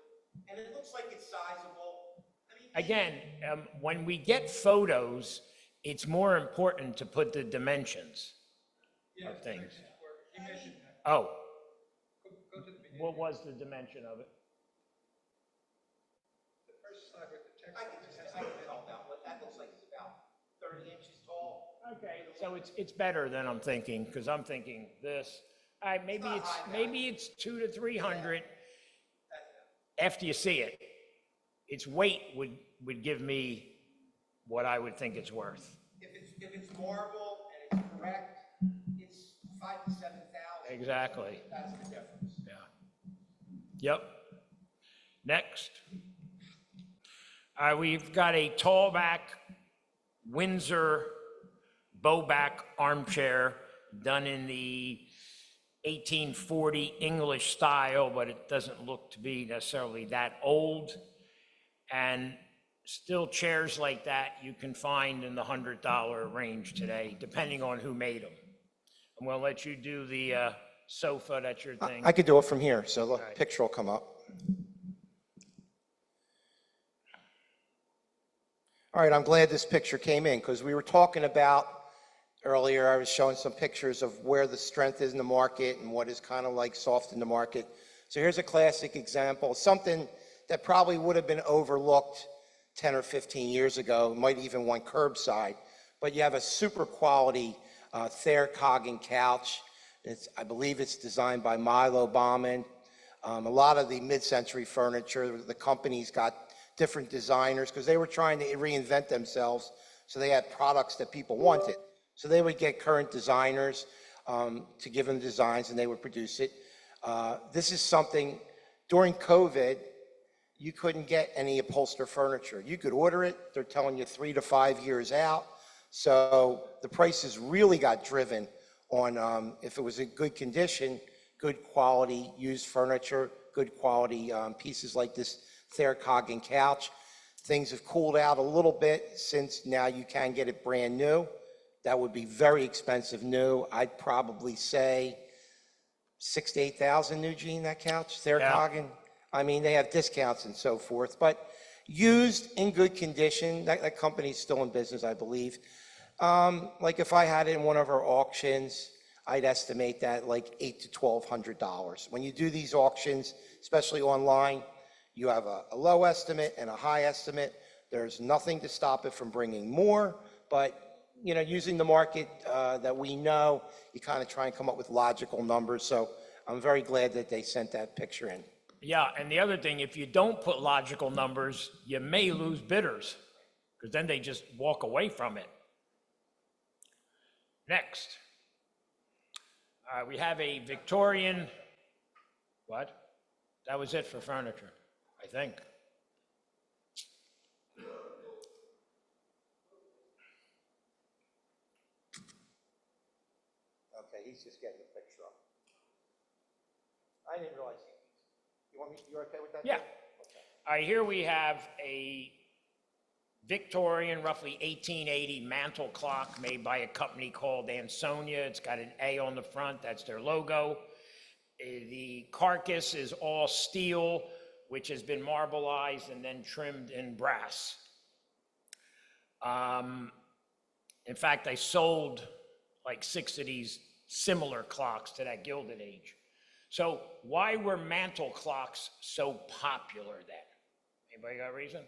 and it looks like it's sizable. I mean, Again, when we get photos, it's more important to put the dimensions of things. Oh, what was the dimension of it? I can tell about what that looks like. It's about 30 inches tall. Okay, so it's better than I'm thinking, because I'm thinking this. All right, maybe it's 200 to 300 after you see it. Its weight would give me what I would think it's worth. If it's it's marble and it's correct, it's 5,000 to 7,000. Exactly. That's the difference. Yeah. Yep. Next. All right, we've got a tall back Windsor bowback armchair done in the 1840 English style, but it doesn't look to be necessarily that old. And still chairs like that you can find in the $100 range today, depending on who made them. I'm gonna let you do the sofa, that's your thing. I could do it from here, so the right. picture will come up. All right, I'm glad this picture came in because we were talking about earlier, I was showing some pictures of where the strength is in the market and what is kind of like soft in the market. So here's a classic example, something that probably would have been overlooked 10 or 15 years ago, might even went curbside, but you have a super quality Thayer Coggin couch. I believe it's designed by Milo Bauman. A lot of the mid-century furniture, the companies got different designers because they were trying to reinvent themselves, so they had products that people wanted. So they would get current designers to give them designs and they would produce it. This is something, during COVID, you couldn't get any upholstered furniture. You could order it, they're telling you 3 to 5 years out. So the prices really got driven on if it was in good condition, good quality used furniture, good quality pieces like this Thayer Coggin couch. Things have cooled out a little bit since now you can get it brand new. That would be very expensive new. I'd probably say 6,000 to 8,000 new, Gene, that couch, Thayer Coggin. I mean, they have discounts and so forth, but used in good condition, that company's still in business, I believe. Like if I had it in one of our auctions, I'd estimate that like $800 to $1,200. When you do these auctions, especially online, you have a low estimate and a high estimate. There's nothing to stop it from bringing more, but you know, using the market that we know, you kind of try and come up with logical numbers. So I'm very glad that they sent that picture in. Yeah, and the other thing, if you don't put logical numbers, you may lose bidders, because then they just walk away from it. Next. We have a Victorian, what? That was it for furniture, I think. Okay, he's just getting the picture up. I didn't realize. You're okay with that? Yeah. Okay. All right, here we have a Victorian, roughly 1880 mantle clock made by a company called Ansonia. It's got an A on the front, that's their logo. The carcass is all steel, which has been marbleized and then trimmed in brass. In fact, I sold like 6 of these similar clocks to that Gilded Age. So why were mantle clocks so popular then? Anybody got a reason?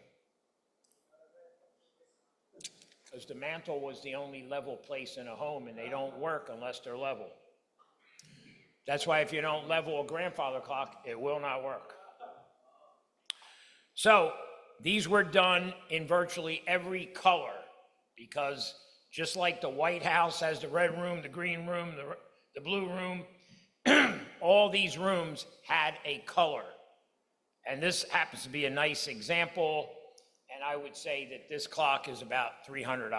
Because the mantle was the only level place in a home, and they don't work unless they're level. That's why if you don't level a grandfather clock, it will not work. So these were done in virtually every color, because just like the White House has the red room, the green room, the blue room, all these rooms had a color. And this happens to be a nice example, and I would say that this clock is about $300.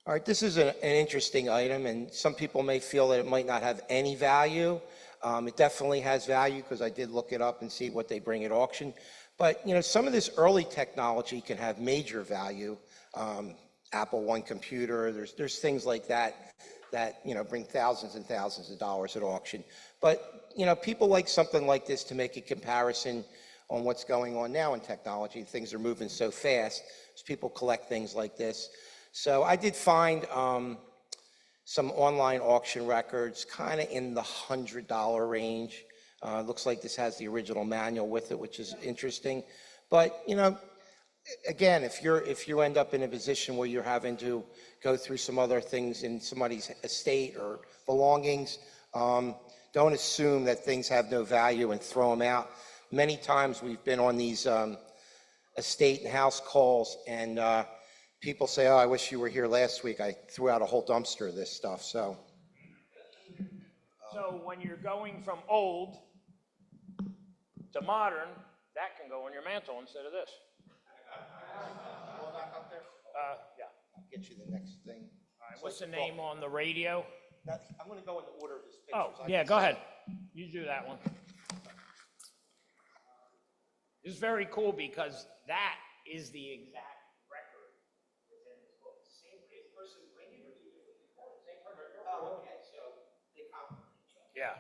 All right, this is an interesting item, and some people may feel that it might not have any value. It definitely has value because I did look it up and see what they bring at auction. But you know, some of this early technology can have major value. Apple I computer, there's things like that you know bring thousands and thousands of dollars at auction. But you know, people like something like this to make a comparison on what's going on now in technology. Things are moving so fast, so people collect things like this. So I did find some online auction records kind of in the $100 range. Looks like this has the original manual with it, which is interesting. But you know, again, if you end up in a position where you're having to go through some other things in somebody's estate or belongings, don't assume that things have no value and throw them out. Many times we've been on these estate and house calls, and people say, oh, I wish you were here last week. I threw out a whole dumpster of this stuff, so. So when you're going from old to modern, that can go on your mantle instead of this. Yeah. I'll get you the next thing. All right, what's the name on the radio? Now, I'm going to go in the order of his Oh, pictures. yeah, go ahead. You do that one. It's very cool because that is the exact record that's in this book. Same person bringing it, or two different people? Same person. Oh, okay, so they complement each other. Yeah.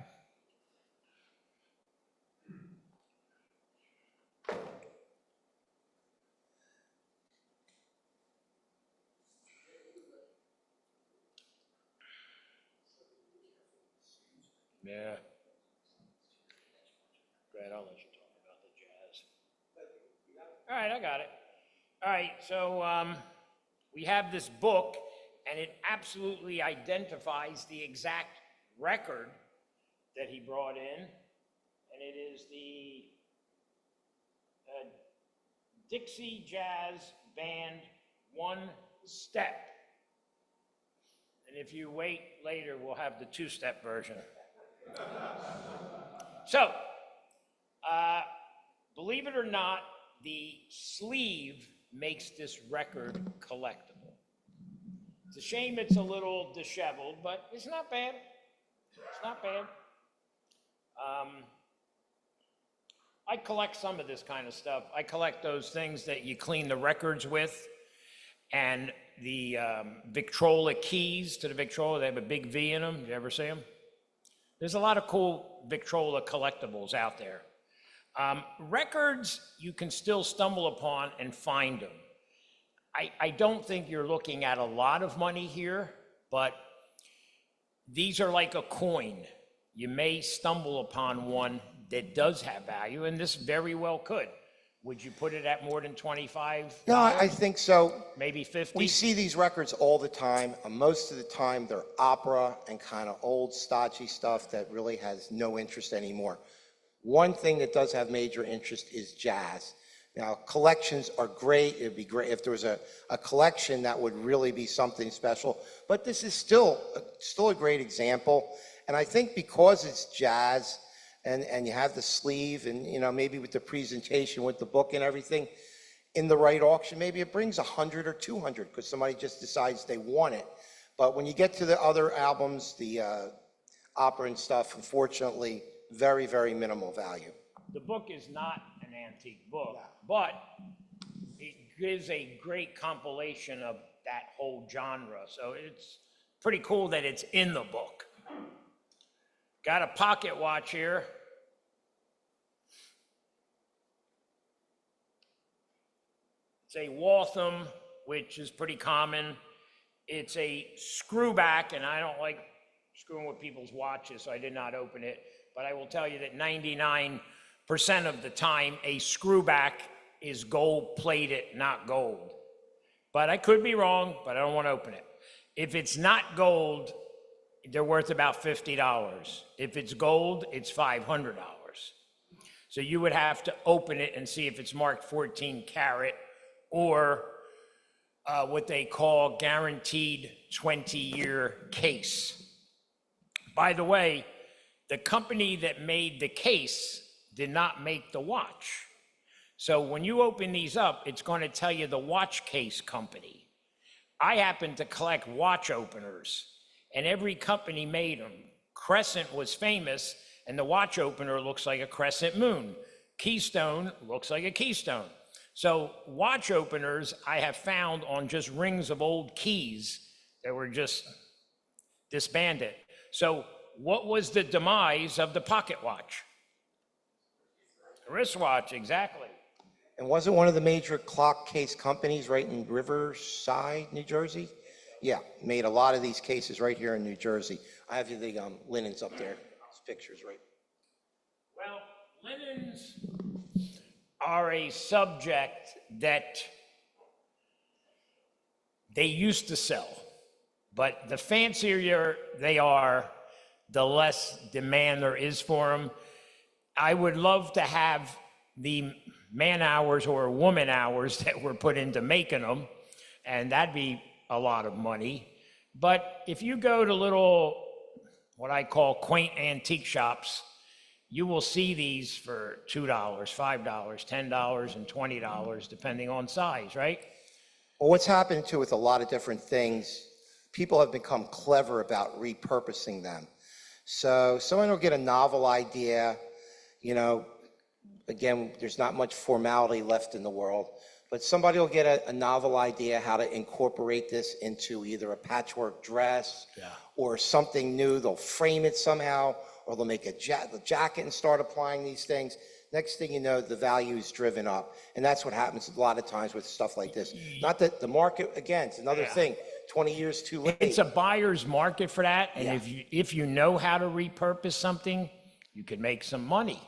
Yeah. Brad, I'll let you talk about the jazz. All right, I got it. All right, so we have this book, and it absolutely identifies the exact record that he brought in, and it is the Dixie Jazz Band One Step. And if you wait later, we'll have the two-step version. So, believe it or not, the sleeve makes this record collectible. It's a shame it's a little disheveled, but it's not bad. It's not bad. I collect some of this kind of stuff. I collect those things that you clean the records with, and the Victrola keys to the Victrola. They have a big V in them. Did you ever see them? There's a lot of cool Victrola collectibles out there. Records, you can still stumble upon and find them. I don't think you're looking at a lot of money here, but these are like a coin. You may stumble upon one that does have value, and this very well could. Would you put it at more than 25? No, I think so. Maybe 50? We see these records all the time. Most of the time, they're opera and kind of old, stodgy stuff that really has no interest anymore. One thing that does have major interest is jazz. Now, collections are great. It'd be great if there was a collection that would really be something special. But this is still a great example. And I think because it's jazz, and you have the sleeve, and maybe with the presentation, with the book and everything, in the right auction, maybe it brings 100 or 200 because somebody just decides they want it. But when you get to the other albums, the opera and stuff, unfortunately, very, very minimal value. The book is not an antique book, but it gives a great compilation of that whole genre. So it's pretty cool that it's in the book. Got a pocket watch here. It's a Waltham, which is pretty common. It's a screwback, and I don't like screwing with people's watches, so I did not open it. But I will tell you that 99% of the time, a screwback is gold-plated, not gold. But I could be wrong, but I don't want to open it. If it's not gold, they're worth about $50. If it's gold, it's $500. So you would have to open it and see if it's marked 14 karat or what they call guaranteed 20-year case. By the way, the company that made the case did not make the watch. So when you open these up, it's going to tell you the watch case company. I happen to collect watch openers, and every company made them. Crescent was famous, and the watch opener looks like a crescent moon. Keystone looks like a keystone. So watch openers I have found on just rings of old keys that were just disbanded. So what was the demise of the pocket watch? Wristwatch, exactly. And wasn't one of the major clock case companies right in Riverside, New Jersey? Yeah, made a lot of these cases right here in New Jersey. I have the linens up there. It's pictures, right? Well, linens are a subject that they used to sell, but the fancier they are, the less demand there is for them. I would love to have the man hours or woman hours that were put into making them, and that'd be a lot of money. But if you go to little, what I call quaint antique shops, you will see these for $2, $5, $10, and $20, depending on size, right? Well, what's happened too with a lot of different things, people have become clever about repurposing them. So someone will get a novel idea, you know, again, there's not much formality left in the world, but somebody will get a novel idea how to incorporate this into either a patchwork dress or something new. They'll frame it somehow, or they'll make a jacket and start applying these things. Next thing you know, the value is driven up. And that's what happens a lot of times with stuff like this. Not that the market, again, it's another thing, 20 years too late. It's a buyer's market for that, and if you know how to repurpose something, you can make some money.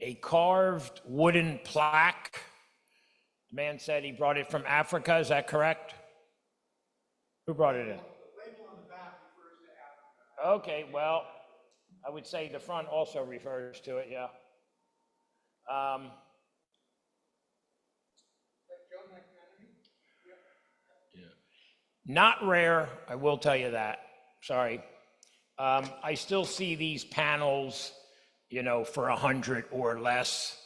A carved wooden plaque. The man said he brought it from Africa, is that correct? Who brought it in? The label on the back refers to Africa. Okay, well, I would say the front also refers to it, yeah. Like Joe McManamy? Not rare, I will tell you that, sorry. I still see these panels, you know, for 100 or less.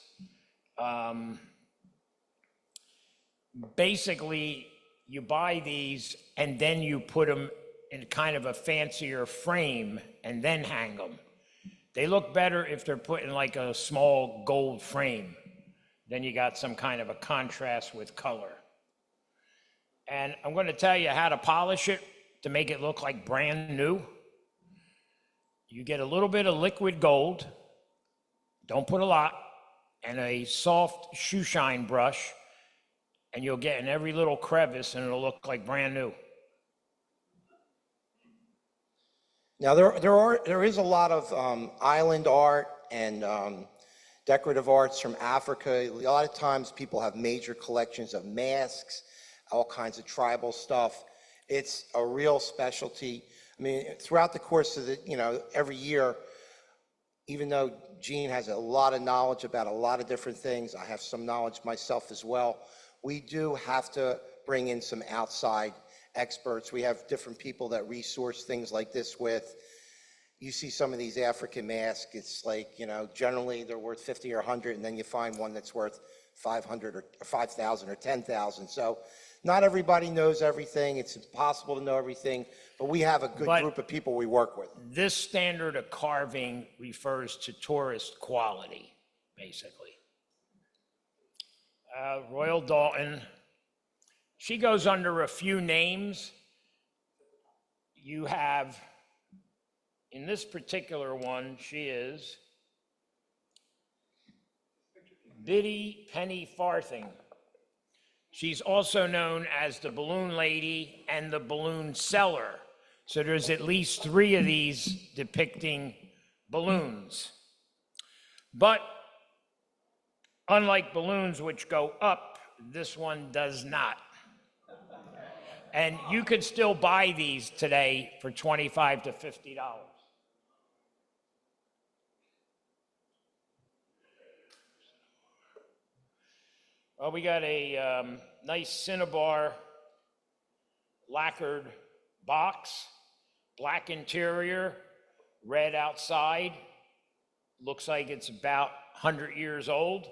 Basically, you buy these and then you put them in kind of a fancier frame and then hang them. They look better if they're put in like a small gold frame. Then you got some kind of a contrast with color. And I'm going to tell you how to polish it to make it look like brand new. You get a little bit of liquid gold, don't put a lot, and a soft shoe shine brush, and you'll get in every little crevice and it'll look like brand new. Now, there is a lot of island art and decorative arts from Africa. A lot of times people have major collections of masks, all kinds of tribal stuff. It's a real specialty. I mean, throughout the course of the, you know, every year, even though Gene has a lot of knowledge about a lot of different things, I have some knowledge myself as well. We do have to bring in some outside experts. We have different people that resource things like this with. You see some of these African masks, it's like, you know, generally they're worth 50 or 100, and then you find one that's worth 500 or 5,000 or 10,000. So not everybody knows everything. It's impossible to know everything, but we have a good group of people we work with. This standard of carving refers to tourist quality, basically. Royal Dalton, she goes under a few names. You have, in this particular one, she is Biddy Penny Farthing. She's also known as the Balloon Lady and the Balloon Seller. So there's at least 3 of these depicting balloons. But unlike balloons which go up, this one does not. And you could still buy these today for $25 to $50. Well, we got a nice Cinnabar lacquered box, black interior, red outside. Looks like it's about 100 years old.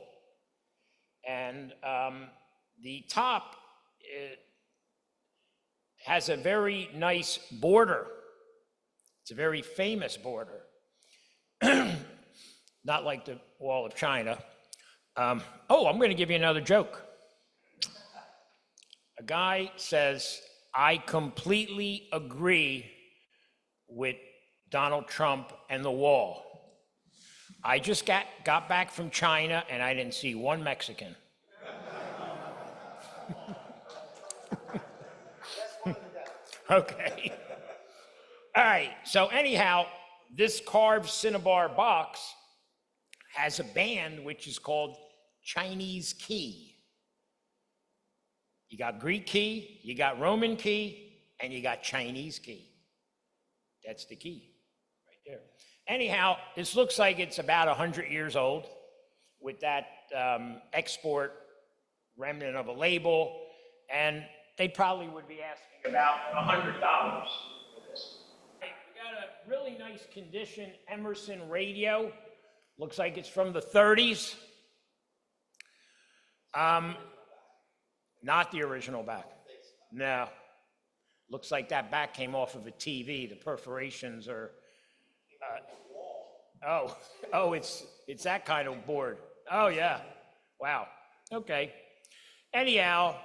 And the top, it has a very nice border. It's a very famous border. Not like the Wall of China. Oh, I'm going to give you another joke. A guy says, I completely agree with Donald Trump and the wall. I just got back from China and I didn't see one Mexican. Okay. All right, so anyhow, this carved Cinnabar box has a band which is called Chinese key. You got Greek key, you got Roman key, and you got Chinese key. That's the key right there. Anyhow, this looks like it's about 100 years old with that export remnant of a label, and they probably would be asking about $100 for this. We got a really nice condition Emerson radio. Looks like it's from the 30s. Not the original back. No. Looks like that back came off of a TV. The perforations are. It's that kind of board. Oh yeah. Wow. Okay. Anyhow,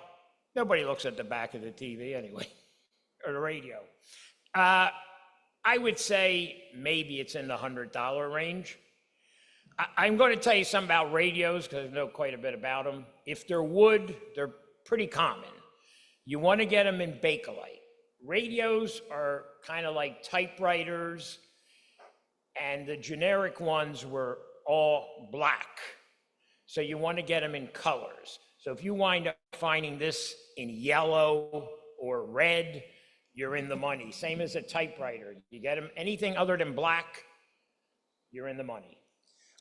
nobody looks at the back of the TV anyway, or the radio. I would say maybe it's in the $100 range. I'm going to tell you something about radios because I know quite a bit about them. If they're wood, they're pretty common. You want to get them in Bakelite. Radios are kind of like typewriters, and the generic ones were all black. So you want to get them in colors. So if you wind up finding this in yellow or red, you're in the money. Same as a typewriter. You get them anything other than black, you're in the money.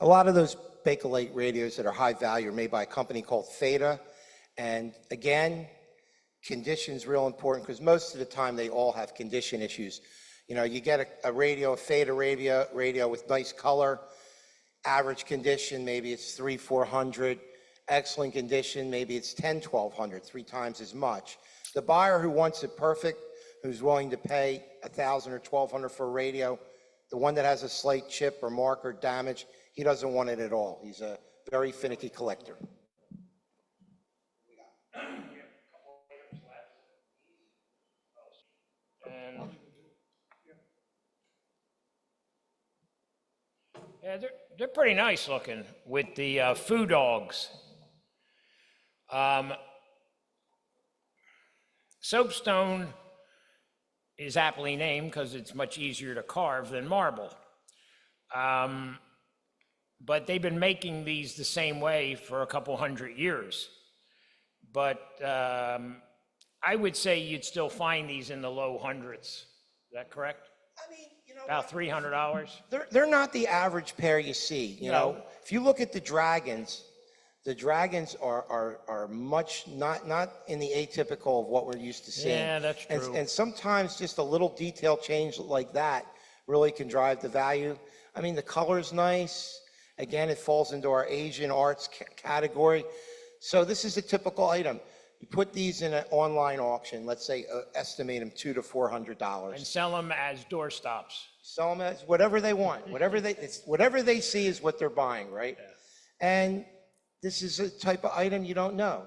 A lot of those Bakelite radios that are high value are made by a company called Theta. And again, condition's real important because most of the time they all have condition issues. You know, you get a radio, a Theta radio with nice color, average condition, maybe it's 300-400. Excellent condition, maybe it's 10-1200, 3 times as much. The buyer who wants it perfect, who's willing to pay $1,000 or $1,200 for a radio, the one that has a slight chip or mark or damage, he doesn't want it at all. He's a very finicky collector. And yeah, they're pretty nice looking with the foo dogs. Soapstone is aptly named because it's much easier to carve than marble. But they've been making these the same way for a couple hundred years. But I would say you'd still find these in the low hundreds. Is that correct? I mean, you know, About $300? they're not the average pair you see. You know, if you look at the dragons are much not in the atypical of what we're used to seeing. Yeah, that's true. And sometimes just a little detail change like that really can drive the value. I mean, the color's nice. Again, it falls into our Asian arts category. So this is a typical item. You put these in an online auction, let's say estimate them $200 to $400. And sell them as doorstops. Sell them as whatever they want. Whatever they see is what they're buying, right? Yeah. And this is a type of item you don't know.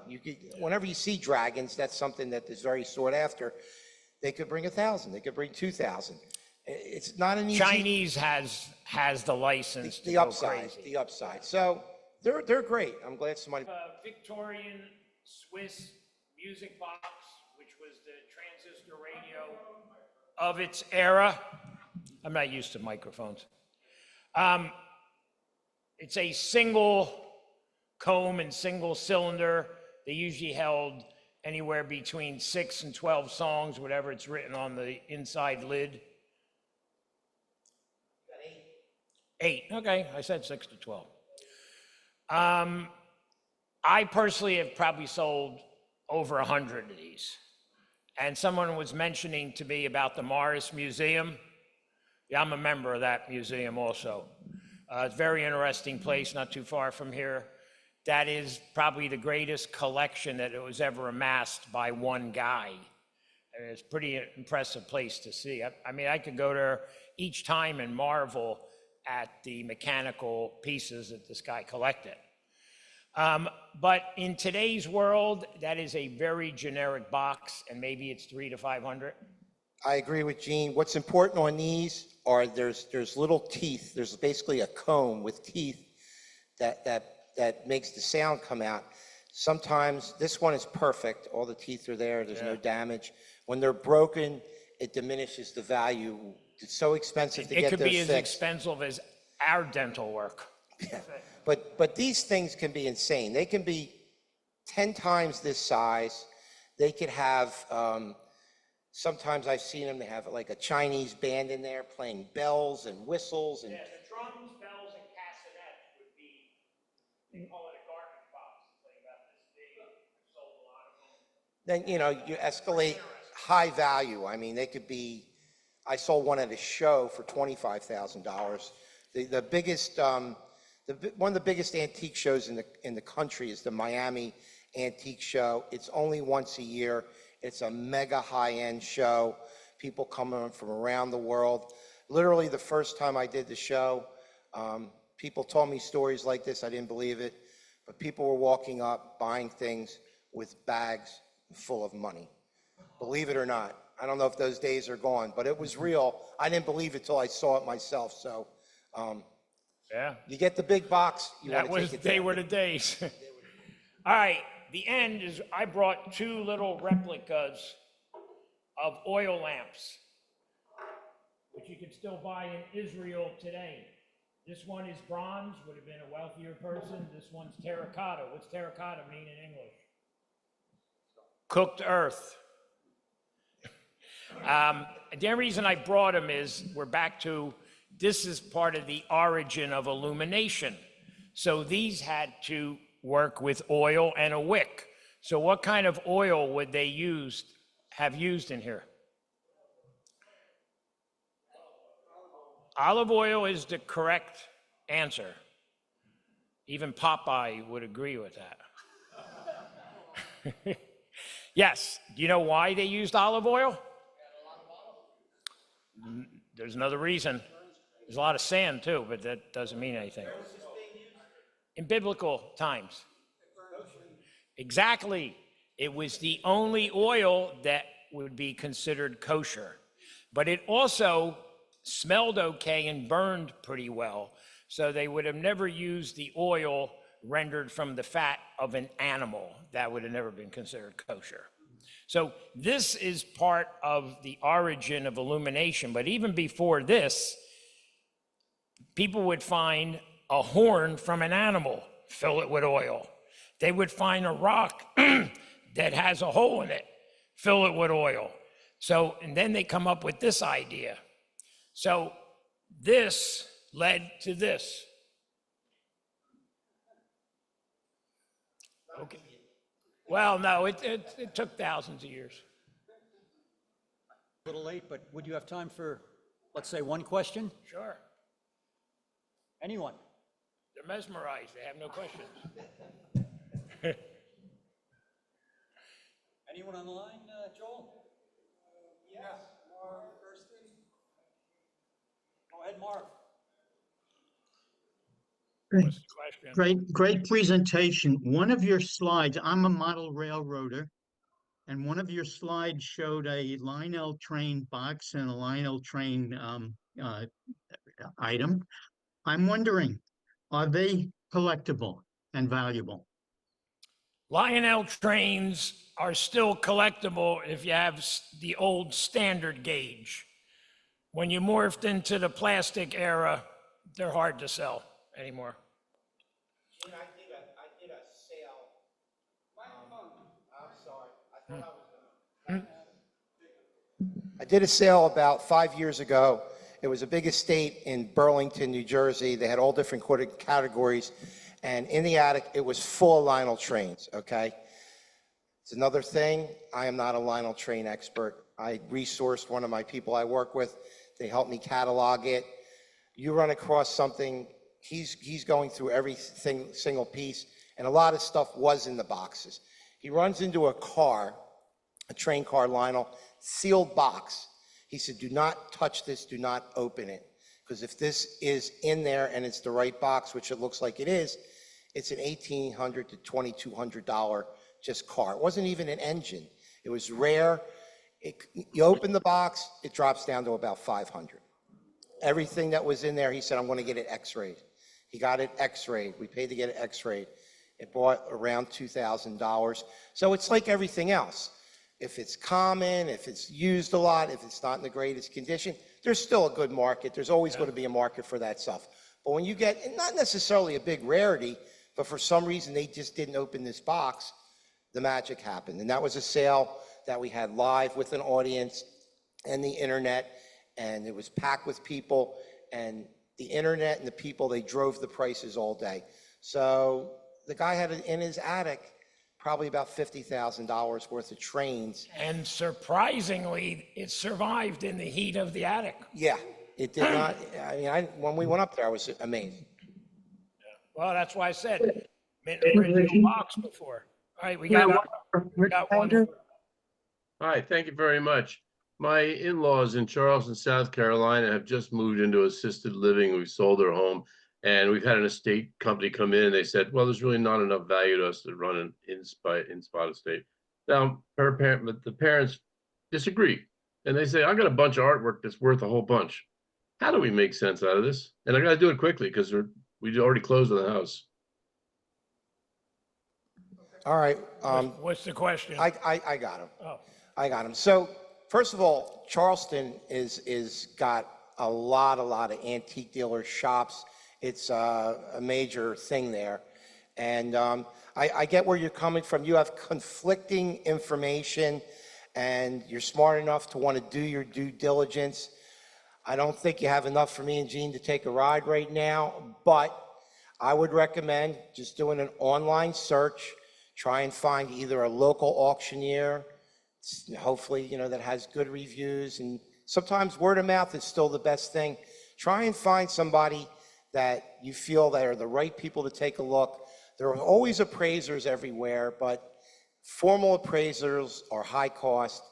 Whenever you see dragons, that's something that is very sought after. They could bring 1,000. They could bring 2,000. It's not an easy. Chinese has the license to the go upside. crazy. The upside. So they're great. I'm glad somebody. Victorian Swiss music box, which was the transistor radio of its era. I'm not used to microphones. It's a single comb and single cylinder. They usually held anywhere between 6 and 12 songs, whatever it's written on the inside lid. 8. Okay, I said 6 to 12. I personally have probably sold over 100 of these. And someone was mentioning to me about the Morris Museum. Yeah, I'm a member of that museum also. It's a very interesting place, not too far from here. That is probably the greatest collection that it was ever amassed by one guy. And it's a pretty impressive place to see. I mean, I could go there each time and marvel at the mechanical pieces that this guy collected. But in today's world, that is a very generic box, and maybe it's 300 to 500. I agree with Gene. What's important on these are there's little teeth. There's basically a comb with teeth that makes the sound come out. Sometimes this one is perfect. All the teeth are there. There's no damage. When they're broken, it diminishes the value. It's so expensive to get those fixed. It could be as expensive as our dental work. Yeah. But these things can be insane. They can be 10 times this size. They could have Sometimes I've seen them, they have like a Chinese band in there playing bells and whistles and Yeah, the drums, bells, and castanets would be, they call it a garbage box. It's like about this big. I've sold a lot of them. then, you know, you escalate high value. I mean, they could be, I sold one at a show for $25,000. The biggest, one of the biggest antique shows in the country is the Miami Antique Show. It's only once a year. It's a mega high-end show. People coming from around the world. Literally, the first time I did the show, people told me stories like this. I didn't believe it, but people were walking up, buying things with bags full of money. Believe it or not. I don't know if those days are gone, but it was real. I didn't believe it till I saw it myself. So, Yeah. you get the big box. You That want to was, take it they down. were the days. All right, the end is, I brought two little replicas of oil lamps, which you can still buy in Israel today. This one is bronze, would have been a wealthier person. This one's terracotta. What's terracotta mean in English? Cooked earth. The only reason I brought them is we're back to, this is part of the origin of illumination. So these had to work with oil and a wick. So what kind of oil would they have used in here? Olive oil is the correct answer. Even Popeye would agree with that. Yes, do you know why they used olive oil? There's another reason. There's a lot of sand too, but that doesn't mean anything. In biblical times. Exactly. It was the only oil that would be considered kosher. But it also smelled okay and burned pretty well. So they would have never used the oil rendered from the fat of an animal. That would have never been considered kosher. So this is part of the origin of illumination. But even before this, people would find a horn from an animal, fill it with oil. They would find a rock that has a hole in it, fill it with oil. So, and then they come up with this idea. So this led to this. Okay. Well, no, it took thousands of years. A little late, but would you have time for, let's say, one question? Sure. Anyone? They're mesmerized. They have no questions. Anyone on the line, Joel? Yes, Marv Thurston. Go ahead, Marv. What's the question? Great presentation. One of your slides, I'm a model railroader, and one of your slides showed a Lionel train box and a Lionel train item. I'm wondering, are they collectible and valuable? Lionel trains are still collectible if you have the old standard gauge. When you morphed into the plastic era, they're hard to sell anymore. I did a sale. I'm sorry. I thought I was gonna. I did a sale about 5 years ago. It was a big estate in Burlington, New Jersey. They had all different categories. And in the attic, it was full of Lionel trains, okay? It's another thing. I am not a Lionel train expert. I resourced one of my people I work with. They helped me catalog it. You run across something, he's going through every single piece, and a lot of stuff was in the boxes. He runs into a car, a train car, Lionel, sealed box. He said, do not touch this, do not open it. Because if this is in there and it's the right box, which it looks like it is, it's an $1,800 to $2,200 just car. It wasn't even an engine. It was rare. You open the box, it drops down to about $500. Everything that was in there, he said, I'm going to get it x-rayed. He got it x-rayed. We paid to get it x-rayed. It bought around $2,000. So it's like everything else. If it's common, if it's used a lot, if it's not in the greatest condition, there's still a good market. There's always going to be a market for that stuff. But when you get, not necessarily a big rarity, but for some reason they just didn't open this box, the magic happened. And that was a sale that we had live with an audience and the internet, and it was packed with people, and the internet and the people, they drove the prices all day. So the guy had in his attic probably about $50,000 worth of trains. And surprisingly, it survived in the heat of the attic. Yeah, it did not. I mean, when we went up there, I was amazed. Well, that's why I said mint original box before. All right, we got one. Hi, thank you very much. My in-laws in Charleston, South Carolina have just moved into assisted living. We've sold their home and we've had an estate company come in and they said, well, there's really not enough value to us to run an in-spot estate. Now, the parents disagree and they say, I got a bunch of artwork that's worth a whole bunch. How do we make sense out of this? And I got to do it quickly because we already closed on the house. All right. What's the question? I got him. Oh. I got him. So first of all, Charleston is got a lot of antique dealer shops. It's a major thing there. And I get where you're coming from. You have conflicting information and you're smart enough to want to do your due diligence. I don't think you have enough for me and Gene to take a ride right now, but I would recommend just doing an online search. Try and find either a local auctioneer, hopefully, that has good reviews, and sometimes word of mouth is still the best thing. Try and find somebody that you feel that are the right people to take a look. There are always appraisers everywhere, but formal appraisers are high cost.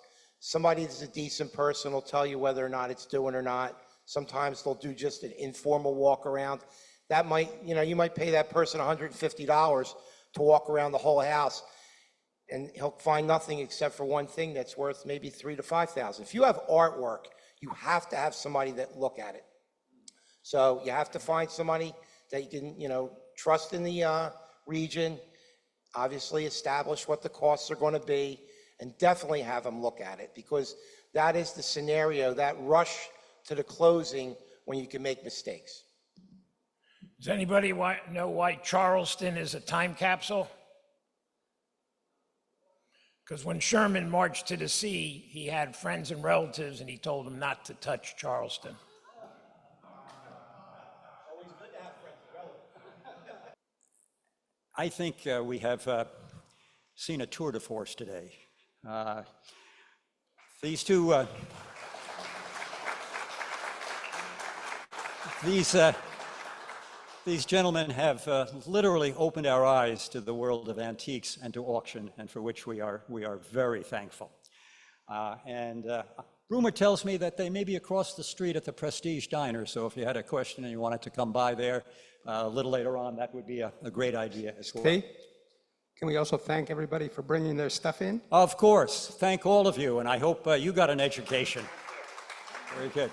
Somebody that's a decent person will tell you whether or not it's doing or not. Sometimes they'll do just an informal walk around. That might, you might pay that person $150 to walk around the whole house, and he'll find nothing except for one thing that's worth maybe $3,000 to $5,000. If you have artwork, you have to have somebody that look at it. So you have to find somebody that you can, trust in the region, obviously establish what the costs are going to be, and definitely have them look at it, because that is the scenario, that rush to the closing when you can make mistakes. Does anybody know why Charleston is a time capsule? Because when Sherman marched to the sea, he had friends and relatives and he told them not to touch Charleston. I think we have seen a tour de force today. These two, these gentlemen have literally opened our eyes to the world of antiques and to auction, and for which we are very thankful. Rumor tells me that they may be across the street at the Prestige Diner, so if you had a question and you wanted to come by there a little later on, that would be a great idea as well. Steve, can we also thank everybody for bringing their stuff in? Of course. Thank all of you, and I hope you got an education. Very good.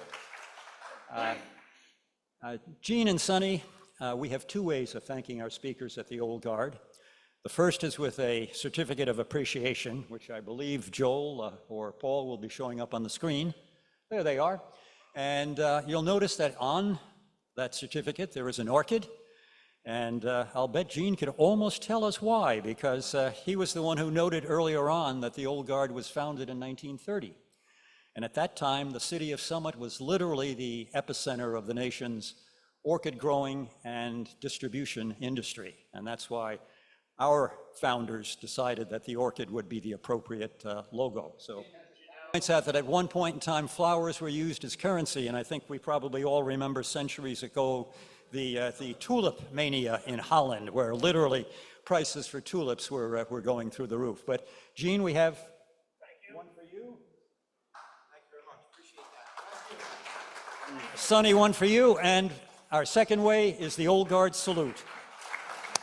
Gene and Sonnie, we have two ways of thanking our speakers at the Old Guard. The first is with a certificate of appreciation, which I believe Joel or Paul will be showing up on the screen. There they are. And you'll notice that on that certificate there is an orchid. And I'll bet Gene could almost tell us why, because he was the one who noted earlier on that the Old Guard was founded in 1930. And at that time, the city of Summit was literally the epicenter of the nation's orchid growing and distribution industry. And that's why our founders decided that the orchid would be the appropriate logo. So points out that at one point in time, flowers were used as currency, and I think we probably all remember centuries ago the tulip mania in Holland, where literally prices for tulips were going through the roof. But Gene, we have one for you. Thank you very much. Appreciate that. Sonnie, one for you, and our second way is the Old Guard salute.